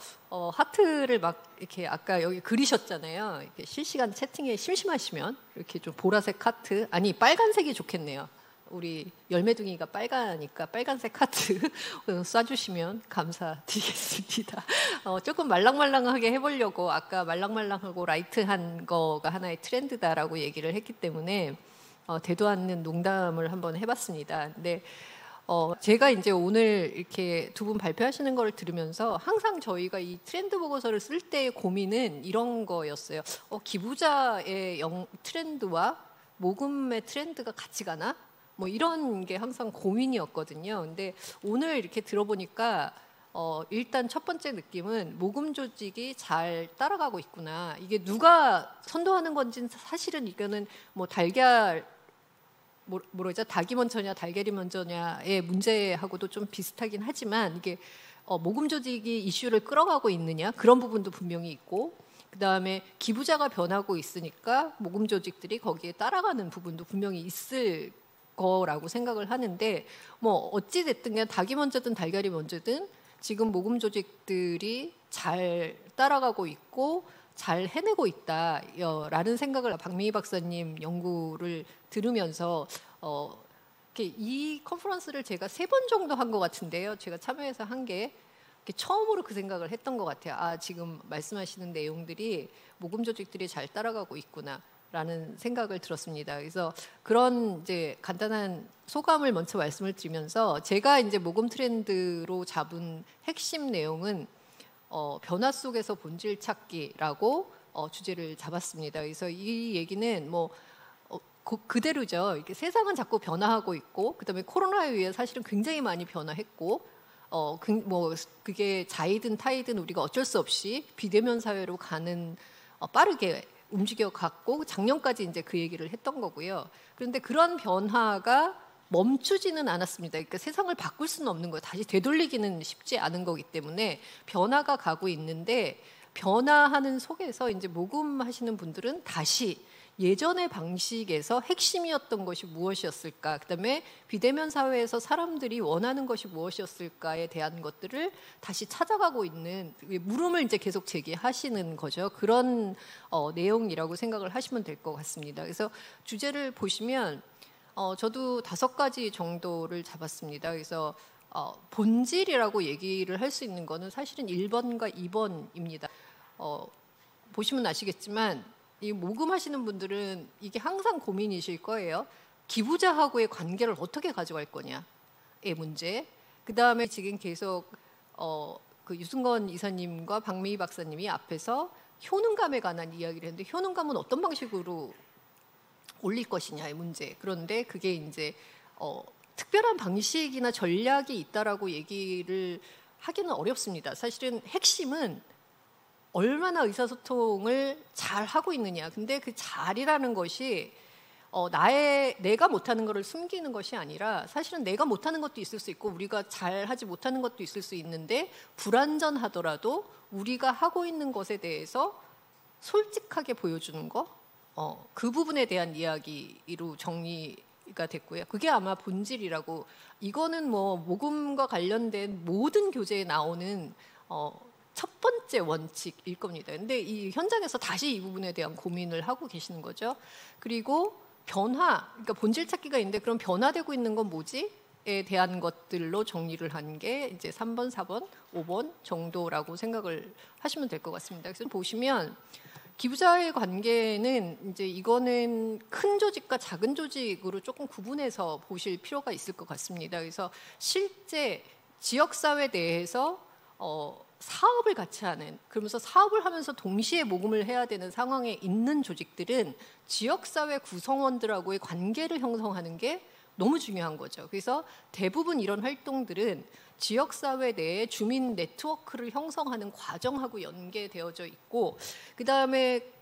하트를 막 이렇게 아까 여기 그리셨잖아요. 이렇게 실시간 채팅에 심심하시면 이렇게 좀 보라색 하트, 아니 빨간색이 좋겠네요. 우리 열매둥이가 빨가니까 빨간색 하트 쏴주시면 감사드리겠습니다. 조금 말랑말랑하게 해보려고 아까 말랑말랑하고 라이트한 거가 하나의 트렌드다라고 얘기를 했기 때문에 되도 않는 농담을 한번 해봤습니다. 근데 제가 이제 오늘 이렇게 두 분 발표하시는 걸 들으면서 항상 저희가 이 트렌드 보고서를 쓸 때의 고민은 이런 거였어요. 기부자의 트렌드와 모금의 트렌드가 같이 가나? 뭐 이런 게 항상 고민이었거든요. 근데 오늘 이렇게 들어보니까 일단 첫 번째 느낌은 모금 조직이 잘 따라가고 있구나. 이게 누가 선도하는 건지는 사실은 이거는 뭐 뭐죠? 닭이 먼저냐 달걀이 먼저냐의 문제하고도 좀 비슷하긴 하지만 이게 모금 조직이 이슈를 끌어가고 있느냐 그런 부분도 분명히 있고 그다음에 기부자가 변하고 있으니까 모금 조직들이 거기에 따라가는 부분도 분명히 있을 거라고 생각을 하는데 뭐 어찌 됐든 그냥 닭이 먼저든 달걀이 먼저든 지금 모금 조직들이 잘 따라가고 있고 잘 해내고 있다라는 생각을 박민희 박사님 연구를 들으면서 이 컨퍼런스를 제가 3번 정도 한 것 같은데요. 제가 참여해서 한 게 처음으로 그 생각을 했던 것 같아요. 지금 말씀하시는 내용들이 모금 조직들이 잘 따라가고 있구나. 라는 생각을 들었습니다. 그래서 그런 이제 간단한 소감을 먼저 말씀을 드리면서 제가 이제 모금 트렌드로 잡은 핵심 내용은 변화 속에서 본질 찾기라고 주제를 잡았습니다. 그래서 이 얘기는 뭐 그대로죠. 이렇게 세상은 자꾸 변화하고 있고 그다음에 코로나에 의해 사실은 굉장히 많이 변화했고 뭐 그게 자이든 타이든 우리가 어쩔 수 없이 비대면 사회로 가는 빠르게 움직여 갔고 작년까지 이제 그 얘기를 했던 거고요. 그런데 그런 변화가 멈추지는 않았습니다. 그러니까 세상을 바꿀 수는 없는 거예요. 다시 되돌리기는 쉽지 않은 거기 때문에 변화가 가고 있는데 변화하는 속에서 이제 모금하시는 분들은 다시 예전의 방식에서 핵심이었던 것이 무엇이었을까? 그다음에 비대면 사회에서 사람들이 원하는 것이 무엇이었을까에 대한 것들을 다시 찾아가고 있는 물음을 이제 계속 제기하시는 거죠. 그런 내용이라고 생각을 하시면 될 것 같습니다. 그래서 주제를 보시면 저도 5가지 정도를 잡았습니다. 그래서 본질이라고 얘기를 할 수 있는 거는 사실은 1번과 2번입니다. 보시면 아시겠지만 이 모금하시는 분들은 이게 항상 고민이실 거예요. 기부자하고의 관계를 어떻게 가져갈 거냐의 문제. 그다음에 지금 계속 그 유승건 이사님과 박미희 박사님이 앞에서 효능감에 관한 이야기를 했는데 효능감은 어떤 방식으로 올릴 것이냐의 문제. 그런데 그게 이제 특별한 방식이나 전략이 있다라고 얘기를 하기는 어렵습니다. 사실은 핵심은 얼마나 의사소통을 잘 하고 있느냐. 근데 그 잘이라는 것이 내가 못하는 것을 숨기는 것이 아니라 사실은 내가 못하는 것도 있을 수 있고 우리가 잘하지 못하는 것도 있을 수 있는데 불완전하더라도 우리가 하고 있는 것에 대해서 솔직하게 보여주는 거, 그 부분에 대한 이야기로 정리가 됐고요. 그게 아마 본질이라고. 이거는 뭐 모금과 관련된 모든 교재에 나오는 첫 번째 원칙일 겁니다. 근데 이 현장에서 다시 이 부분에 대한 고민을 하고 계시는 거죠. 그리고 변화, 그러니까 본질 찾기가 있는데 그럼 변화되고 있는 건 뭐지?에 대한 것들로 정리를 한 게 이제 3번, 4번, 5번 정도라고 생각을 하시면 될 것 같습니다. 그래서 보시면 기부자의 관계는 이제 이거는 큰 조직과 작은 조직으로 조금 구분해서 보실 필요가 있을 것 같습니다. 그래서 실제 지역사회 내에서 사업을 같이 하는, 그러면서 사업을 하면서 동시에 모금을 해야 되는 상황에 있는 조직들은 지역사회 구성원들하고의 관계를 형성하는 게 너무 중요한 거죠. 그래서 대부분 이런 활동들은 지역사회 내에 주민 네트워크를 형성하는 과정하고 연계되어져 있고, 그 다음에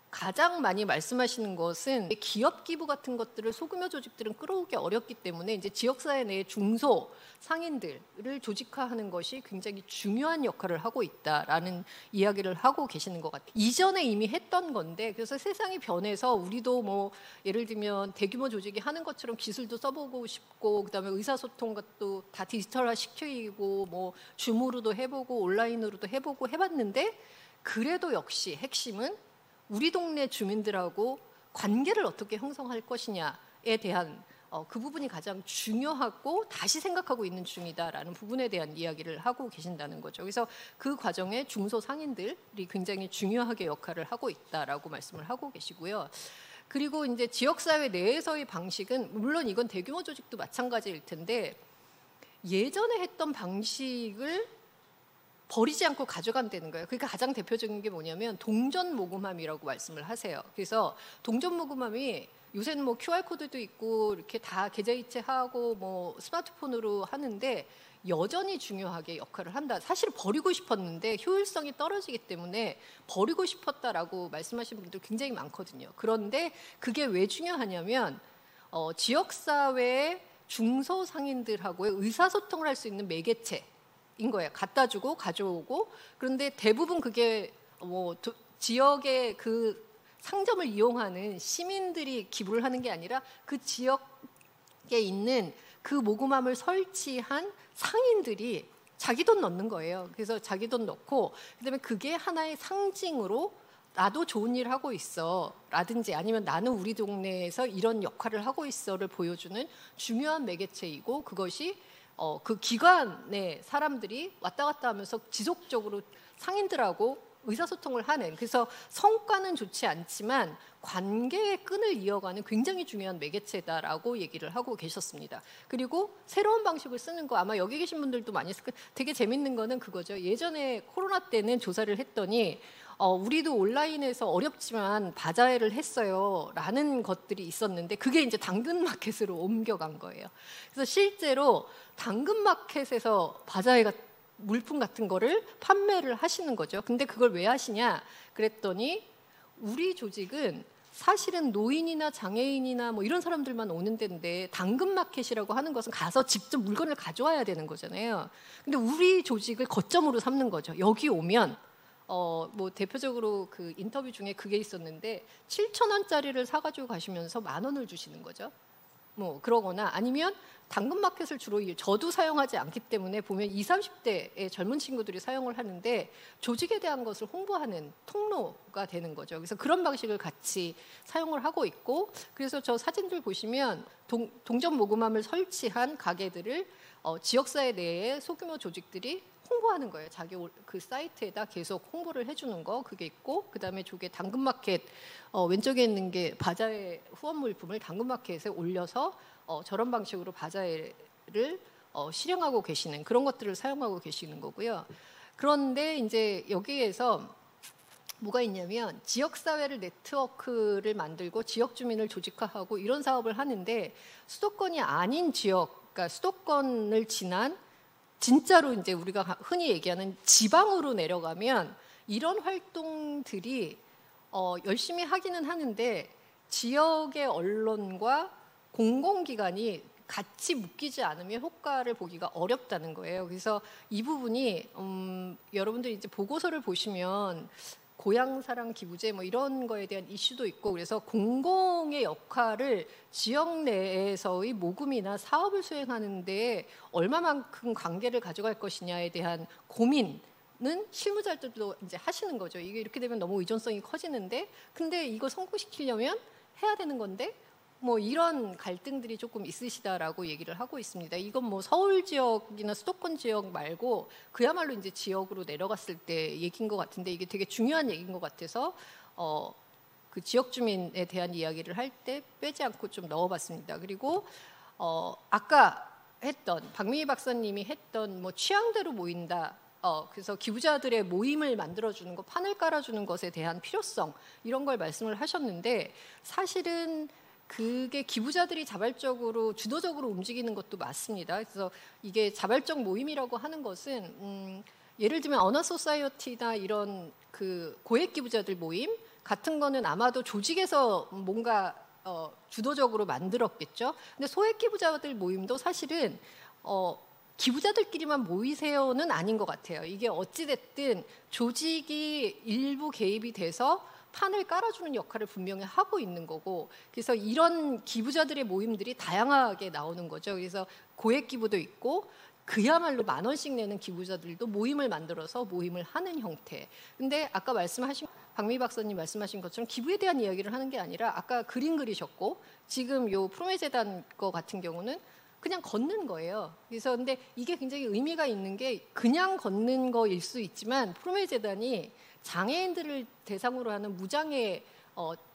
가장 많이 말씀하시는 것은 기업 기부 같은 것들을 소규모 조직들은 끌어오기 어렵기 때문에 이제 지역사회 내의 중소 상인들을 조직화하는 것이 굉장히 중요한 역할을 하고 있다라는 이야기를 하고 계시는 것 같아요. 이전에 이미 했던 건데, 그래서 세상이 변해서 우리도 뭐 예를 들면 대규모 조직이 하는 것처럼 기술도 써보고 싶고, 그다음에 의사소통 것도 다 디지털화 시키고 뭐 줌으로도 해보고 온라인으로도 해보고 해봤는데, 그래도 역시 핵심은 우리 동네 주민들하고 관계를 어떻게 형성할 것이냐에 대한 그 부분이 가장 중요하고 다시 생각하고 있는 중이다라는 부분에 대한 이야기를 하고 계신다는 거죠. 그래서 그 과정에 중소상인들이 굉장히 중요하게 역할을 하고 있다라고 말씀을 하고 계시고요. 그리고 이제 지역사회 내에서의 방식은 물론 이건 대규모 조직도 마찬가지일 텐데 예전에 했던 방식을 버리지 않고 가져간다는 거예요. 그러니까 가장 대표적인 게 뭐냐면 동전 모금함이라고 말씀을 하세요. 그래서 동전 모금함이 요새는 뭐 QR코드도 있고 이렇게 다 계좌이체하고 뭐 스마트폰으로 하는데 여전히 중요하게 역할을 한다. 사실 버리고 싶었는데 효율성이 떨어지기 때문에 버리고 싶었다라고 말씀하시는 분들 굉장히 많거든요. 그런데 그게 왜 중요하냐면 지역사회의 중소상인들하고의 의사소통을 할 수 있는 매개체 인 거예요. 갖다 주고 가져오고. 그런데 대부분 그게 지역의 그 상점을 이용하는 시민들이 기부를 하는 게 아니라 그 지역에 있는 그 모금함을 설치한 상인들이 자기 돈 넣는 거예요. 그래서 자기 돈 넣고 그다음에 그게 하나의 상징으로 나도 좋은 일 하고 있어 라든지 아니면 나는 우리 동네에서 이런 역할을 하고 있어를 보여주는 중요한 매개체이고, 그것이 그 기관의 사람들이 왔다 갔다 하면서 지속적으로 상인들하고 의사소통을 하는, 그래서 성과는 좋지 않지만 관계의 끈을 이어가는 굉장히 중요한 매개체다라고 얘기를 하고 계셨습니다. 그리고 새로운 방식을 쓰는 거 아마 여기 계신 분들도 많이 되게 재밌는 거는 그거죠. 예전에 코로나 때는 조사를 했더니 우리도 온라인에서 어렵지만 바자회를 했어요 라는 것들이 있었는데 그게 이제 당근마켓으로 옮겨간 거예요. 그래서 실제로 당근마켓에서 바자회가 물품 같은 거를 판매를 하시는 거죠. 근데 그걸 왜 하시냐 그랬더니 우리 조직은 사실은 노인이나 장애인이나 뭐 이런 사람들만 오는 데인데 당근마켓이라고 하는 것은 가서 직접 물건을 가져와야 되는 거잖아요. 근데 우리 조직을 거점으로 삼는 거죠. 여기 오면 뭐 대표적으로 그 인터뷰 중에 그게 있었는데 7,000원짜리를 사가지고 가시면서 10,000원을 주시는 거죠. 뭐 그러거나 아니면 당근마켓을 주로 저도 사용하지 않기 때문에 보면 20, 30대의 젊은 친구들이 사용을 하는데 조직에 대한 것을 홍보하는 통로가 되는 거죠. 그래서 그런 방식을 같이 사용을 하고 있고, 그래서 저 사진들 보시면 동전 모금함을 설치한 가게들을 지역사회 내에 소규모 조직들이 홍보하는 거예요. 자기 그 사이트에다 계속 홍보를 해주는 거 그게 있고, 그다음에 저게 당근마켓 왼쪽에 있는 게 바자회 후원 물품을 당근마켓에 올려서 저런 방식으로 바자회를 실행하고 계시는 그런 것들을 사용하고 계시는 거고요. 그런데 이제 여기에서 뭐가 있냐면 지역사회를 네트워크를 만들고 지역 주민을 조직화하고 이런 사업을 하는데 수도권이 아닌 지역, 그러니까 수도권을 지난 진짜로 이제 우리가 흔히 얘기하는 지방으로 내려가면 이런 활동들이 열심히 하기는 하는데 지역의 언론과 공공기관이 같이 묶이지 않으면 효과를 보기가 어렵다는 거예요. 그래서 이 부분이 여러분들이 이제 보고서를 보시면 고향사랑 기부제 뭐 이런 거에 대한 이슈도 있고 그래서 공공의 역할을 지역 내에서의 모금이나 사업을 수행하는 데 얼마만큼 관계를 가져갈 것이냐에 대한 고민은 실무자들도 이제 하시는 거죠. 이게 이렇게 되면 너무 의존성이 커지는데 근데 이거 성공시키려면 해야 되는 건데 뭐 이런 갈등들이 조금 있으시다라고 얘기를 하고 있습니다. 이건 뭐 서울 지역이나 수도권 지역 말고 그야말로 이제 지역으로 내려갔을 때 얘기인 것 같은데 이게 되게 중요한 얘기인 것 같아서 그 지역 주민에 대한 이야기를 할 때 빼지 않고 좀 넣어봤습니다. 그리고 아까 했던 박민희 박사님이 했던 뭐 취향대로 모인다. 그래서 기부자들의 모임을 만들어주는 것, 판을 깔아주는 것에 대한 필요성 이런 걸 말씀을 하셨는데 사실은 그게 기부자들이 자발적으로 주도적으로 움직이는 것도 맞습니다. 그래서 이게 자발적 모임이라고 하는 것은 예를 들면 어너소사이어티나 이런 그 고액 기부자들 모임 같은 거는 아마도 조직에서 뭔가 주도적으로 만들었겠죠. 근데 소액 기부자들 모임도 사실은 기부자들끼리만 모이세요는 아닌 것 같아요. 이게 어찌됐든 조직이 일부 개입이 돼서 판을 깔아주는 역할을 분명히 하고 있는 거고 그래서 이런 기부자들의 모임들이 다양하게 나오는 거죠. 그래서 고액 기부도 있고 그야말로 10,000원씩 내는 기부자들도 모임을 만들어서 모임을 하는 형태. 근데 아까 말씀하신 박미 박사님 말씀하신 것처럼 기부에 대한 이야기를 하는 게 아니라 아까 그림 그리셨고 지금 요 프로메재단 거 같은 경우는 그냥 걷는 거예요. 그래서 근데 이게 굉장히 의미가 있는 게 그냥 걷는 거일 수 있지만 프로메재단이 장애인들을 대상으로 하는 무장애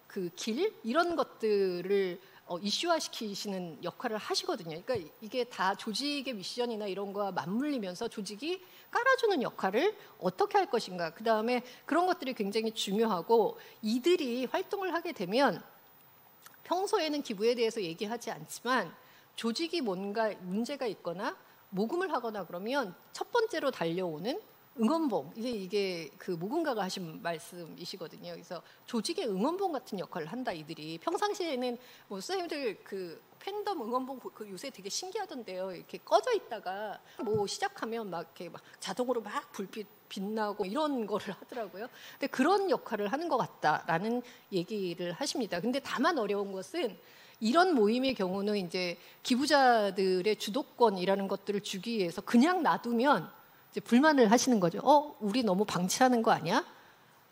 그 길 이런 것들을 이슈화시키시는 역할을 하시거든요. 그러니까 이게 다 조직의 미션이나 이런 거와 맞물리면서 조직이 깔아주는 역할을 어떻게 할 것인가. 그다음에 그런 것들이 굉장히 중요하고 이들이 활동을 하게 되면 평소에는 기부에 대해서 얘기하지 않지만 조직이 뭔가 문제가 있거나 모금을 하거나 그러면 첫 번째로 달려오는 응원봉 이게 그 모금가가 하신 말씀이시거든요. 그래서 조직의 응원봉 같은 역할을 한다 이들이 평상시에는 뭐 선생님들 그 팬덤 응원봉 그 요새 되게 신기하던데요. 이렇게 꺼져 있다가 뭐 시작하면 막 이렇게 막 자동으로 막 불빛 빛나고 이런 거를 하더라고요. 근데 그런 역할을 하는 것 같다라는 얘기를 하십니다. 근데 다만 어려운 것은 이런 모임의 경우는 이제 기부자들의 주도권이라는 것들을 주기 위해서 그냥 놔두면 이제 불만을 하시는 거죠. 우리 너무 방치하는 거 아니야?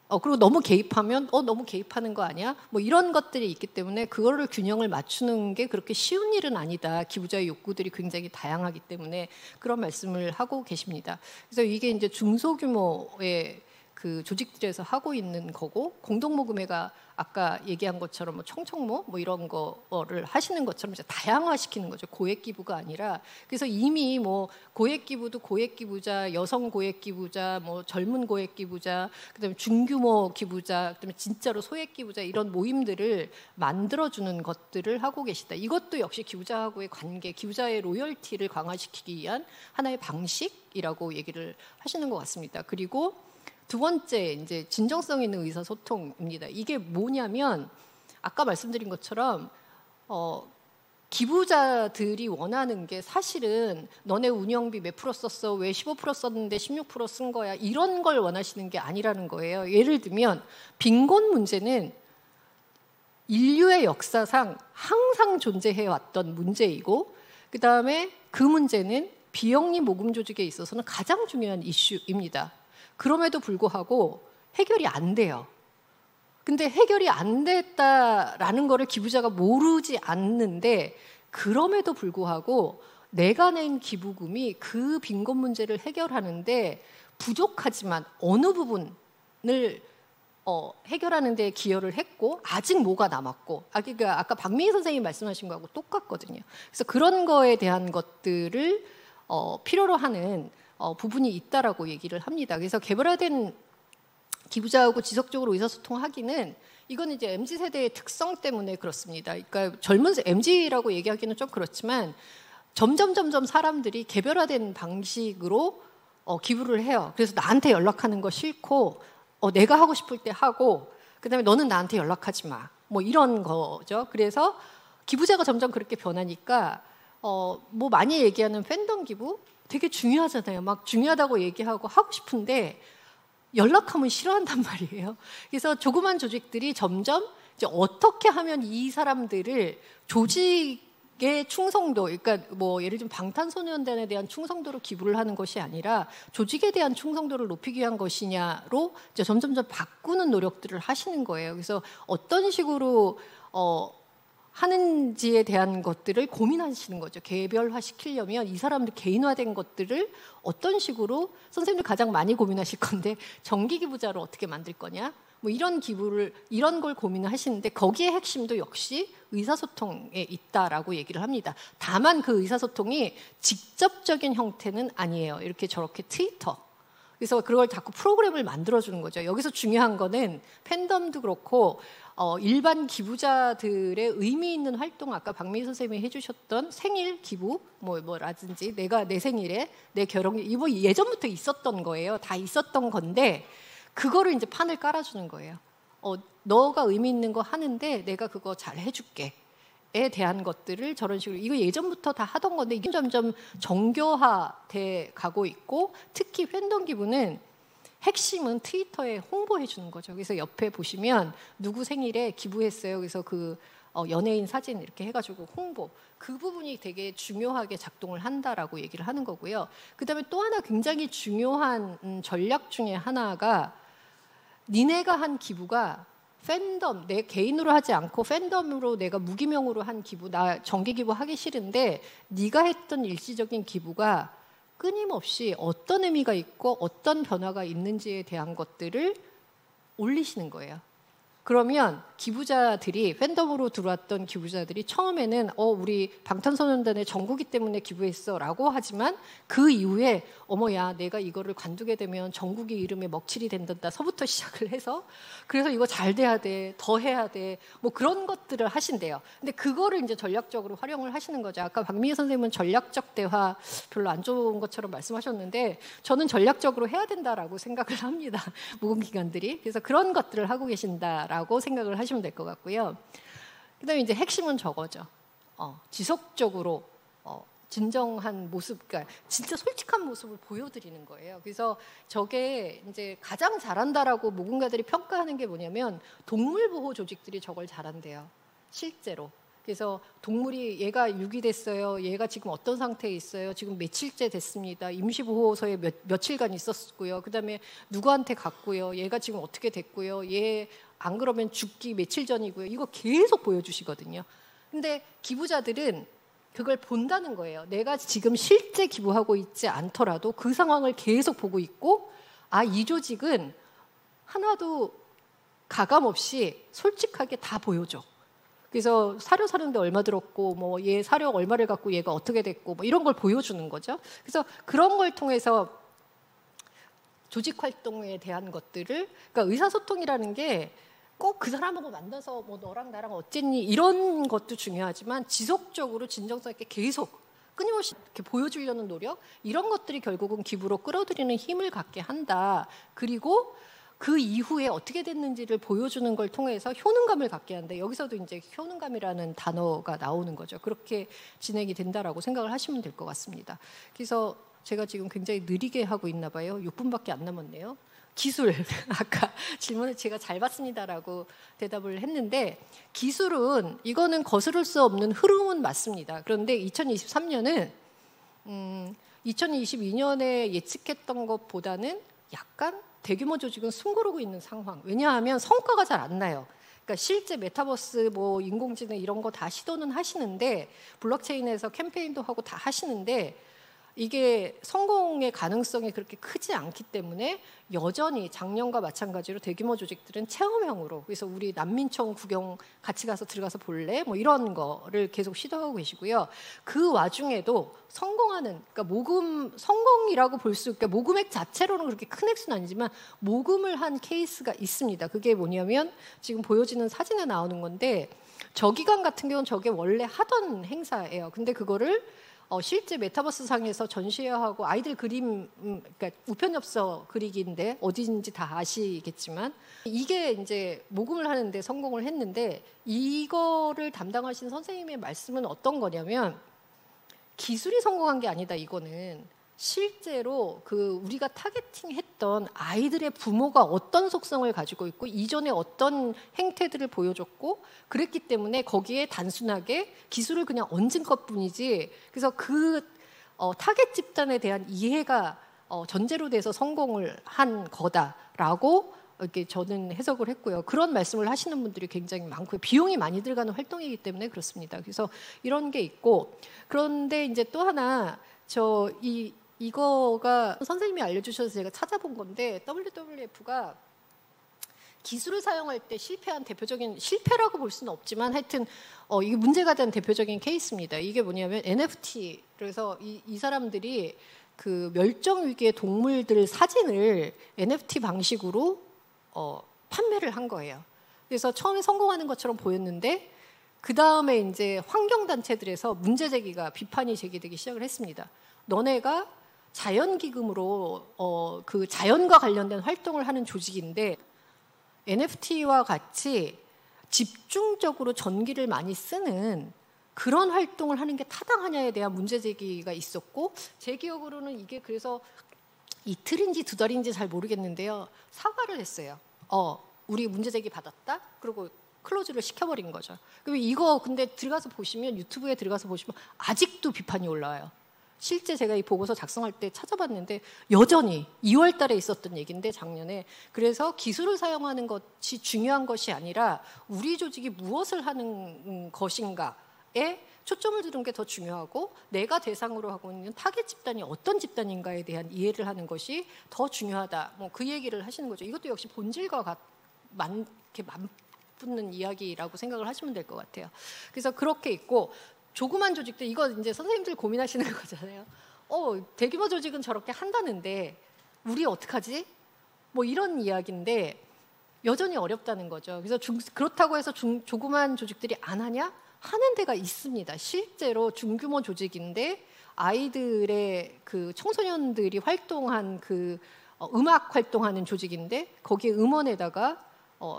그리고 너무 개입하면 너무 개입하는 거 아니야? 뭐 이런 것들이 있기 때문에 그거를 균형을 맞추는 게 그렇게 쉬운 일은 아니다. 기부자의 욕구들이 굉장히 다양하기 때문에 그런 말씀을 하고 계십니다. 그래서 이게 이제 중소규모의 그 조직들에서 하고 있는 거고 공동모금회가 아까 얘기한 것처럼 뭐 청청모 뭐 이런 거를 하시는 것처럼 이제 다양화시키는 거죠. 고액 기부가 아니라. 그래서 이미 뭐 고액 기부도 고액 기부자, 여성 고액 기부자, 뭐 젊은 고액 기부자, 그다음에 중규모 기부자, 그다음에 진짜로 소액 기부자 이런 모임들을 만들어주는 것들을 하고 계시다. 이것도 역시 기부자하고의 관계, 기부자의 로열티를 강화시키기 위한 하나의 방식이라고 얘기를 하시는 것 같습니다. 그리고 두 번째 이제 진정성 있는 의사소통입니다. 이게 뭐냐면 아까 말씀드린 것처럼 기부자들이 원하는 게 사실은 너네 운영비 몇 프로 썼어? 왜 15% 썼는데 16% 쓴 거야? 이런 걸 원하시는 게 아니라는 거예요. 예를 들면 빈곤 문제는 인류의 역사상 항상 존재해왔던 문제이고 그다음에 그 문제는 비영리 모금 조직에 있어서는 가장 중요한 이슈입니다. 그럼에도 불구하고 해결이 안 돼요. 근데 해결이 안 됐다라는 거를 기부자가 모르지 않는데 그럼에도 불구하고 내가 낸 기부금이 그 빈곤 문제를 해결하는데 부족하지만 어느 부분을 해결하는 데 기여를 했고 아직 뭐가 남았고 그러니까 아까 박민희 선생님이 말씀하신 거하고 똑같거든요. 그래서 그런 거에 대한 것들을 필요로 하는 부분이 있다라고 얘기를 합니다. 그래서 개별화된 기부자하고 지속적으로 의사소통하기는 이건 이제 MZ 세대의 특성 때문에 그렇습니다. 그러니까 젊은 MZ라고 얘기하기는 좀 그렇지만 점점 사람들이 개별화된 방식으로 기부를 해요. 그래서 나한테 연락하는 거 싫고 내가 하고 싶을 때 하고 그다음에 너는 나한테 연락하지 마. 뭐 이런 거죠. 그래서 기부자가 점점 그렇게 변하니까 뭐 많이 얘기하는 팬덤 기부 되게 중요하잖아요. 막 중요하다고 얘기하고 하고 싶은데 연락하면 싫어한단 말이에요. 그래서 조그만 조직들이 점점 이제 어떻게 하면 이 사람들을 조직의 충성도, 그러니까 뭐 예를 들면 방탄소년단에 대한 충성도로 기부를 하는 것이 아니라 조직에 대한 충성도를 높이기 위한 것이냐로 이제 점점 바꾸는 노력들을 하시는 거예요. 그래서 어떤 식으로 하는지에 대한 것들을 고민하시는 거죠. 개별화 시키려면 이 사람들 개인화된 것들을 어떤 식으로 선생님들 가장 많이 고민하실 건데 정기 기부자를 어떻게 만들 거냐 뭐 이런 걸 고민을 하시는데 거기에 핵심도 역시 의사소통에 있다라고 얘기를 합니다. 다만 그 의사소통이 직접적인 형태는 아니에요. 이렇게 저렇게 트위터 그래서 그걸 자꾸 프로그램을 만들어주는 거죠. 여기서 중요한 거는 팬덤도 그렇고 일반 기부자들의 의미 있는 활동 아까 박미희 선생님이 해주셨던 생일 기부 뭐라든지 내가 내 생일에 내 결혼기 이거 예전부터 있었던 거예요. 다 있었던 건데 그거를 이제 판을 깔아주는 거예요. 너가 의미 있는 거 하는데 내가 그거 잘 해줄게. 에 대한 것들을 저런 식으로 이거 예전부터 다 하던 건데 이게 점점 정교화돼 가고 있고 특히 팬덤 기부는 핵심은 트위터에 홍보해 주는 거죠. 그래서 옆에 보시면 누구 생일에 기부했어요. 그래서 그 연예인 사진 이렇게 해가지고 홍보 그 부분이 되게 중요하게 작동을 한다라고 얘기를 하는 거고요. 그다음에 또 하나 굉장히 중요한 전략 중에 하나가 니네가 한 기부가 팬덤 내 개인으로 하지 않고 팬덤으로 내가 무기명으로 한 기부 나 정기 기부 하기 싫은데 네가 했던 일시적인 기부가 끊임없이 어떤 의미가 있고 어떤 변화가 있는지에 대한 것들을 올리시는 거예요. 그러면 기부자들이 팬덤으로 들어왔던 기부자들이 처음에는 우리 방탄소년단의 정국이 때문에 기부했어 라고 하지만 그 이후에 어머야 내가 이거를 관두게 되면 정국이 이름에 먹칠이 된단다서부터 시작을 해서 그래서 이거 잘 돼야 돼 더 해야 돼 뭐 그런 것들을 하신대요. 근데 그거를 이제 전략적으로 활용을 하시는 거죠. 아까 박미희 선생님은 전략적 대화 별로 안 좋은 것처럼 말씀하셨는데 저는 전략적으로 해야 된다라고 생각을 합니다. 모금기관들이. 그래서 그런 것들을 하고 계신다라고 생각을 하시면 될 것 같고요. 그다음에 이제 핵심은 저거죠. 지속적으로 진정한 모습, 그러니까 진짜 솔직한 모습을 보여드리는 거예요. 그래서 저게 이제 가장 잘한다라고 모금가들이 평가하는 게 뭐냐면 동물보호 조직들이 저걸 잘한대요. 실제로. 그래서 동물이 얘가 유기됐어요. 얘가 지금 어떤 상태에 있어요. 지금 며칠째 됐습니다. 임시보호소에 며칠간 있었고요. 그다음에 누구한테 갔고요. 얘가 지금 어떻게 됐고요. 얘 안 그러면 죽기 며칠 전이고요. 이거 계속 보여주시거든요. 근데 기부자들은 그걸 본다는 거예요. 내가 지금 실제 기부하고 있지 않더라도 그 상황을 계속 보고 있고 이 조직은 하나도 가감 없이 솔직하게 다 보여줘. 그래서 사료 사는데 얼마 들었고 뭐 얘 사료 얼마를 갖고 얘가 어떻게 됐고 뭐 이런 걸 보여주는 거죠. 그래서 그런 걸 통해서 조직 활동에 대한 것들을 그러니까 의사소통이라는 게 꼭 그 사람하고 만나서 뭐 너랑 나랑 어쨌니 이런 것도 중요하지만 지속적으로 진정성 있게 계속 끊임없이 이렇게 보여주려는 노력 이런 것들이 결국은 기부로 끌어들이는 힘을 갖게 한다. 그리고 그 이후에 어떻게 됐는지를 보여주는 걸 통해서 효능감을 갖게 하는데 여기서도 이제 효능감이라는 단어가 나오는 거죠. 그렇게 진행이 된다라고 생각을 하시면 될 것 같습니다. 그래서 제가 지금 굉장히 느리게 하고 있나 봐요. 6분밖에 안 남았네요. 기술, 아까 질문을 제가 잘 봤습니다라고 대답을 했는데 기술은 이거는 거스를 수 없는 흐름은 맞습니다. 그런데 2023년은 2022년에 예측했던 것보다는 약간 대규모 조직은 숨고르고 있는 상황. 왜냐하면 성과가 잘 안 나요. 그러니까 실제 메타버스, 뭐 인공지능 이런 거 다 시도는 하시는데 블록체인에서 캠페인도 하고 다 하시는데 이게 성공의 가능성이 그렇게 크지 않기 때문에 여전히 작년과 마찬가지로 대규모 조직들은 체험형으로, 그래서 우리 난민청 구경 같이 가서 들어가서 볼래? 뭐 이런 거를 계속 시도하고 계시고요. 그 와중에도 성공하는, 그러니까 성공이라고 볼 수, 그러니까 모금액 자체로는 그렇게 큰 액수는 아니지만 모금을 한 케이스가 있습니다. 그게 뭐냐면 지금 보여지는 사진에 나오는 건데, 저 기간 같은 경우는 저게 원래 하던 행사예요. 근데 그거를 실제 메타버스 상에서 전시회하고 아이들 그림, 그러니까 우편엽서 그리기인데 어디인지 다 아시겠지만 이게 이제 모금을 하는데 성공을 했는데, 이거를 담당하신 선생님의 말씀은 어떤 거냐면 기술이 성공한 게 아니다. 이거는 실제로 그 우리가 타겟팅했던 아이들의 부모가 어떤 속성을 가지고 있고 이전에 어떤 행태들을 보여줬고 그랬기 때문에 거기에 단순하게 기술을 그냥 얹은 것뿐이지, 그래서 그 타겟 집단에 대한 이해가 전제로 돼서 성공을 한 거다라고 이렇게 저는 해석을 했고요. 그런 말씀을 하시는 분들이 굉장히 많고요. 비용이 많이 들어가는 활동이기 때문에 그렇습니다. 그래서 이런 게 있고, 그런데 이제 또 하나 이거가 선생님이 알려주셔서 제가 찾아본 건데, WWF가 기술을 사용할 때 실패한 대표적인, 실패라고 볼 수는 없지만 하여튼 이게 문제가 된 대표적인 케이스입니다. 이게 뭐냐면 NFT. 그래서 이 사람들이 그 멸종 위기의 동물들 사진을 NFT 방식으로 판매를 한 거예요. 그래서 처음에 성공하는 것처럼 보였는데 그 다음에 이제 환경단체들에서 문제 제기가, 비판이 제기되기 시작을 했습니다. 너네가 자연기금으로 그 자연과 관련된 활동을 하는 조직인데 NFT와 같이 집중적으로 전기를 많이 쓰는 그런 활동을 하는 게 타당하냐에 대한 문제 제기가 있었고, 제 기억으로는 이게 그래서 이틀인지 2달인지 잘 모르겠는데요, 사과를 했어요. 우리 문제 제기 받았다. 그리고 클로즈를 시켜버린 거죠. 그리고 이거 근데 들어가서 보시면, 유튜브에 들어가서 보시면 아직도 비판이 올라와요. 실제 제가 이 보고서 작성할 때 찾아봤는데 여전히 2월 달에 있었던 얘기인데, 작년에. 그래서 기술을 사용하는 것이 중요한 것이 아니라 우리 조직이 무엇을 하는 것인가에 초점을 두는 게 더 중요하고, 내가 대상으로 하고 있는 타겟 집단이 어떤 집단인가에 대한 이해를 하는 것이 더 중요하다. 뭐 그 얘기를 하시는 거죠. 이것도 역시 본질과 이렇게 맞붙는 이야기라고 생각을 하시면 될 것 같아요. 그래서 그렇게 있고, 조그만 조직들, 이거 이제 선생님들 고민하시는 거잖아요. 대규모 조직은 저렇게 한다는데 우리 어떡하지? 뭐 이런 이야기인데 여전히 어렵다는 거죠. 그래서 그렇다고 해서 조그만 조직들이 안 하냐? 하는 데가 있습니다. 실제로 중규모 조직인데 아이들의 그 청소년들이 활동한 그 음악 활동하는 조직인데 거기에 음원에다가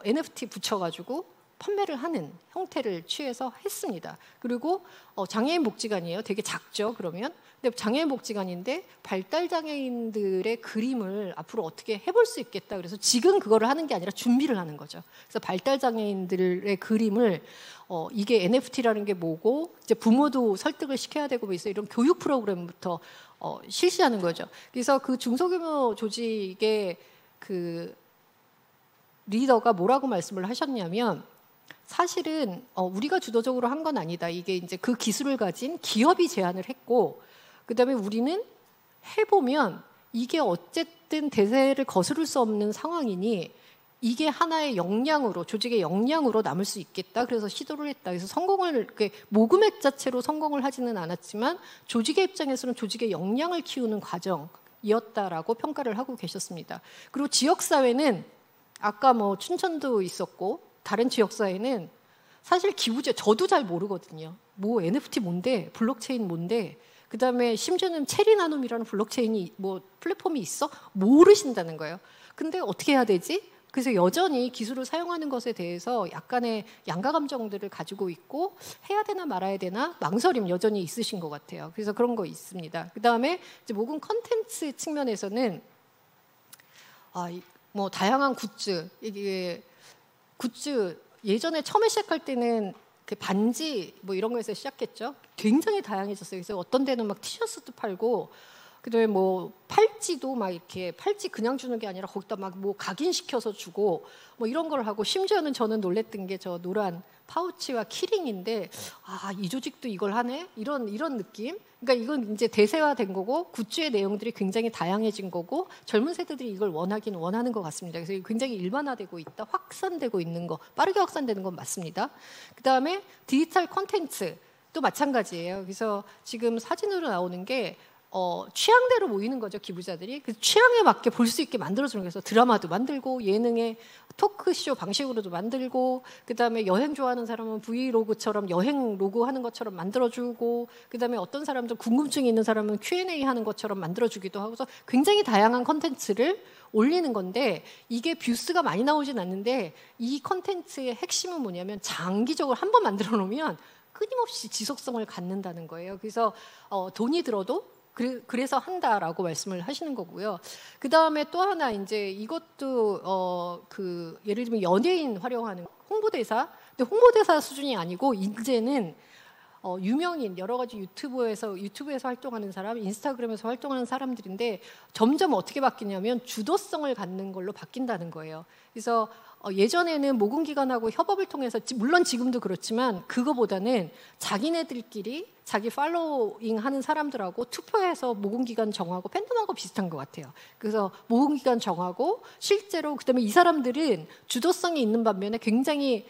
NFT 붙여가지고 판매를 하는 형태를 취해서 했습니다. 그리고 장애인 복지관이에요. 되게 작죠, 그러면. 근데 장애인 복지관인데 발달 장애인들의 그림을 앞으로 어떻게 해볼 수 있겠다. 그래서 지금 그거를 하는 게 아니라 준비를 하는 거죠. 그래서 발달 장애인들의 그림을 이게 NFT라는 게 뭐고, 이제 부모도 설득을 시켜야 되고 뭐 있어, 이런 교육 프로그램부터 실시하는 거죠. 그래서 그 중소규모 조직의 그 리더가 뭐라고 말씀을 하셨냐면, 사실은 우리가 주도적으로 한 건 아니다. 이게 이제 그 기술을 가진 기업이 제안을 했고, 그다음에 우리는 해보면 이게 어쨌든 대세를 거스를 수 없는 상황이니 이게 하나의 역량으로, 조직의 역량으로 남을 수 있겠다. 그래서 시도를 했다. 그래서 성공을, 모금액 자체로 성공을 하지는 않았지만 조직의 입장에서는 조직의 역량을 키우는 과정이었다라고 평가를 하고 계셨습니다. 그리고 지역사회는 아까 뭐 춘천도 있었고, 다른 지역사회는 사실 기부제, 저도 잘 모르거든요. 뭐 NFT 뭔데, 블록체인 뭔데, 그 다음에 심지어는 체리 나눔이라는 블록체인이 뭐 플랫폼이 있어? 모르신다는 거예요. 근데 어떻게 해야 되지? 그래서 여전히 기술을 사용하는 것에 대해서 약간의 양가 감정들을 가지고 있고, 해야 되나 말아야 되나 망설임 여전히 있으신 것 같아요. 그래서 그런 거 있습니다. 그 다음에 이제 모금 컨텐츠 측면에서는 뭐 다양한 굿즈, 이게 굿즈 예전에 처음에 시작할 때는 반지 뭐 이런 거에서 시작했죠. 굉장히 다양해졌어요. 그래서 어떤 데는 막 티셔츠도 팔고, 그다음에 뭐 팔찌도 막 이렇게 팔찌 그냥 주는 게 아니라 거기다 막 뭐 각인시켜서 주고 뭐 이런 걸 하고, 심지어는 저는 놀랬던 게 저 노란 파우치와 키링인데 이 조직도 이걸 하네? 이런 느낌? 그러니까 이건 이제 대세화된 거고 굿즈의 내용들이 굉장히 다양해진 거고 젊은 세대들이 이걸 원하는 것 같습니다. 그래서 굉장히 일반화되고 있다, 확산되고 있는 거, 빠르게 확산되는 건 맞습니다. 그다음에 디지털 콘텐츠도 마찬가지예요. 그래서 지금 사진으로 나오는 게 취향대로 모이는 거죠, 기부자들이. 그 취향에 맞게 볼 수 있게 만들어주는 거예요. 그래서 드라마도 만들고 예능의 토크쇼 방식으로도 만들고, 그다음에 여행 좋아하는 사람은 브이로그처럼 여행 로그 하는 것처럼 만들어주고, 그다음에 어떤 사람들 궁금증이 있는 사람은 Q&A 하는 것처럼 만들어주기도 하고서 굉장히 다양한 컨텐츠를 올리는 건데, 이게 뷰스가 많이 나오진 않는데 이 컨텐츠의 핵심은 뭐냐면 장기적으로 한번 만들어 놓으면 끊임없이 지속성을 갖는다는 거예요. 그래서 돈이 들어도 그래서 한다라고 말씀을 하시는 거고요. 그 다음에 또 하나 이제 이것도 예를 들면 연예인 활용하는 홍보대사, 근데 홍보대사 수준이 아니고 이제는 유명인, 여러 가지 유튜브에서 활동하는 사람, 인스타그램에서 활동하는 사람들인데 점점 어떻게 바뀌냐면 주도성을 갖는 걸로 바뀐다는 거예요. 그래서 예전에는 모금기관하고 협업을 통해서, 물론 지금도 그렇지만 그거보다는 자기네들끼리 자기 팔로잉 하는 사람들하고 투표해서 모금기관 정하고, 팬덤하고 비슷한 것 같아요. 그래서 모금기관 정하고 실제로, 그다음에 이 사람들은 주도성이 있는 반면에 굉장히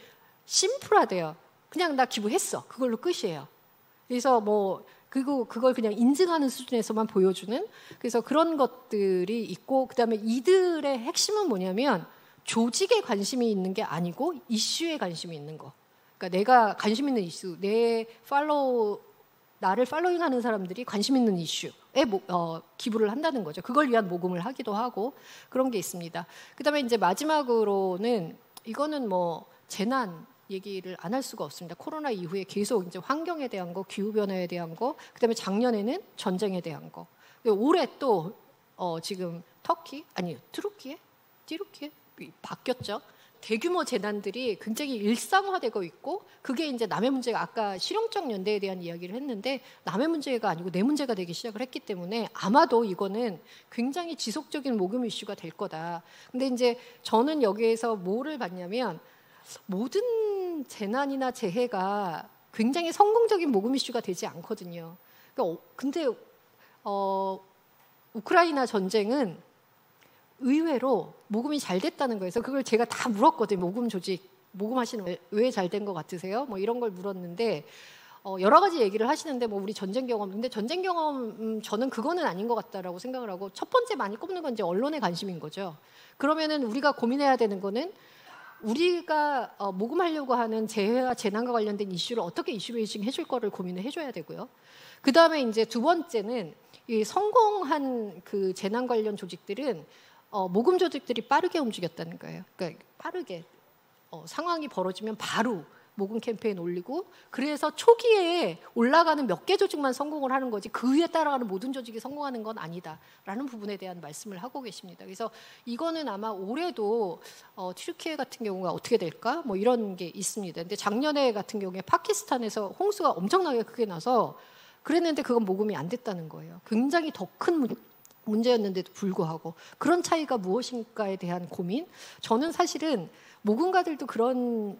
심플하대요. 그냥 나 기부했어, 그걸로 끝이에요. 그래서 그걸 그냥 인증하는 수준에서만 보여주는, 그래서 그런 것들이 있고, 그다음에 이들의 핵심은 뭐냐면 조직에 관심이 있는 게 아니고 이슈에 관심이 있는 거. 그러니까 내가 관심 있는 이슈, 나를 팔로잉하는 사람들이 관심 있는 이슈에 기부를 한다는 거죠. 그걸 위한 모금을 하기도 하고 그런 게 있습니다. 그다음에 이제 마지막으로는 이거는 재난 얘기를 안 할 수가 없습니다. 코로나 이후에 계속 이제 환경에 대한 거, 기후 변화에 대한 거, 그다음에 작년에는 전쟁에 대한 거. 올해 또 지금 튀르키예 바뀌었죠. 대규모 재난들이 굉장히 일상화되고 있고, 그게 이제 남의 문제가, 아까 실용적 연대에 대한 이야기를 했는데 남의 문제가 아니고 내 문제가 되기 시작을 했기 때문에 아마도 이거는 굉장히 지속적인 모금 이슈가 될 거다. 근데 이제 저는 여기에서 뭐를 봤냐면, 모든 재난이나 재해가 굉장히 성공적인 모금 이슈가 되지 않거든요. 근데 우크라이나 전쟁은 의외로 모금이 잘 됐다는 거예요. 그래서 그걸 제가 다 물었거든요. 모금 조직, 모금하시는 왜 잘 된 것 같으세요? 이런 걸 물었는데 여러 가지 얘기를 하시는데 우리 전쟁 경험, 근데 전쟁 경험 저는 그거는 아닌 것 같다라고 생각을 하고, 첫 번째 많이 꼽는 건 이제 언론의 관심인 거죠. 그러면은 우리가 고민해야 되는 거는 우리가 모금하려고 하는 재해와 재난과 관련된 이슈를 어떻게 이슈 베이징 해줄 거를 고민을 해줘야 되고요. 그 다음에 이제 두 번째는 이 성공한 그 재난 관련 조직들은 모금 조직들이 빠르게 움직였다는 거예요. 그러니까 빠르게 상황이 벌어지면 바로 모금 캠페인 올리고, 그래서 초기에 올라가는 몇 개 조직만 성공을 하는 거지 그 위에 따라가는 모든 조직이 성공하는 건 아니다라는 부분에 대한 말씀을 하고 계십니다. 그래서 이거는 아마 올해도 튀르키예 같은 경우가 어떻게 될까 이런 게 있습니다. 근데 작년에 같은 경우에 파키스탄에서 홍수가 엄청나게 크게 나서 그랬는데 그건 모금이 안 됐다는 거예요. 굉장히 더 큰 문제였는데도 불구하고 그런 차이가 무엇인가에 대한 고민. 저는 사실은 모금가들도 그런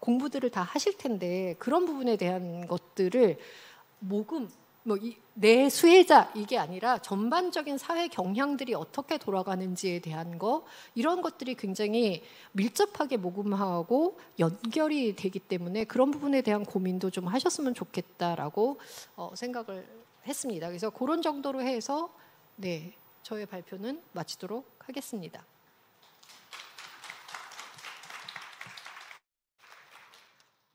공부들을 다 하실 텐데 그런 부분에 대한 것들을 모금, 내 수혜자 이게 아니라 전반적인 사회 경향들이 어떻게 돌아가는지에 대한 거, 이런 것들이 굉장히 밀접하게 모금하고 연결이 되기 때문에 그런 부분에 대한 고민도 좀 하셨으면 좋겠다라고 생각을 했습니다. 그래서 그런 정도로 해서 저의 발표는 마치도록 하겠습니다.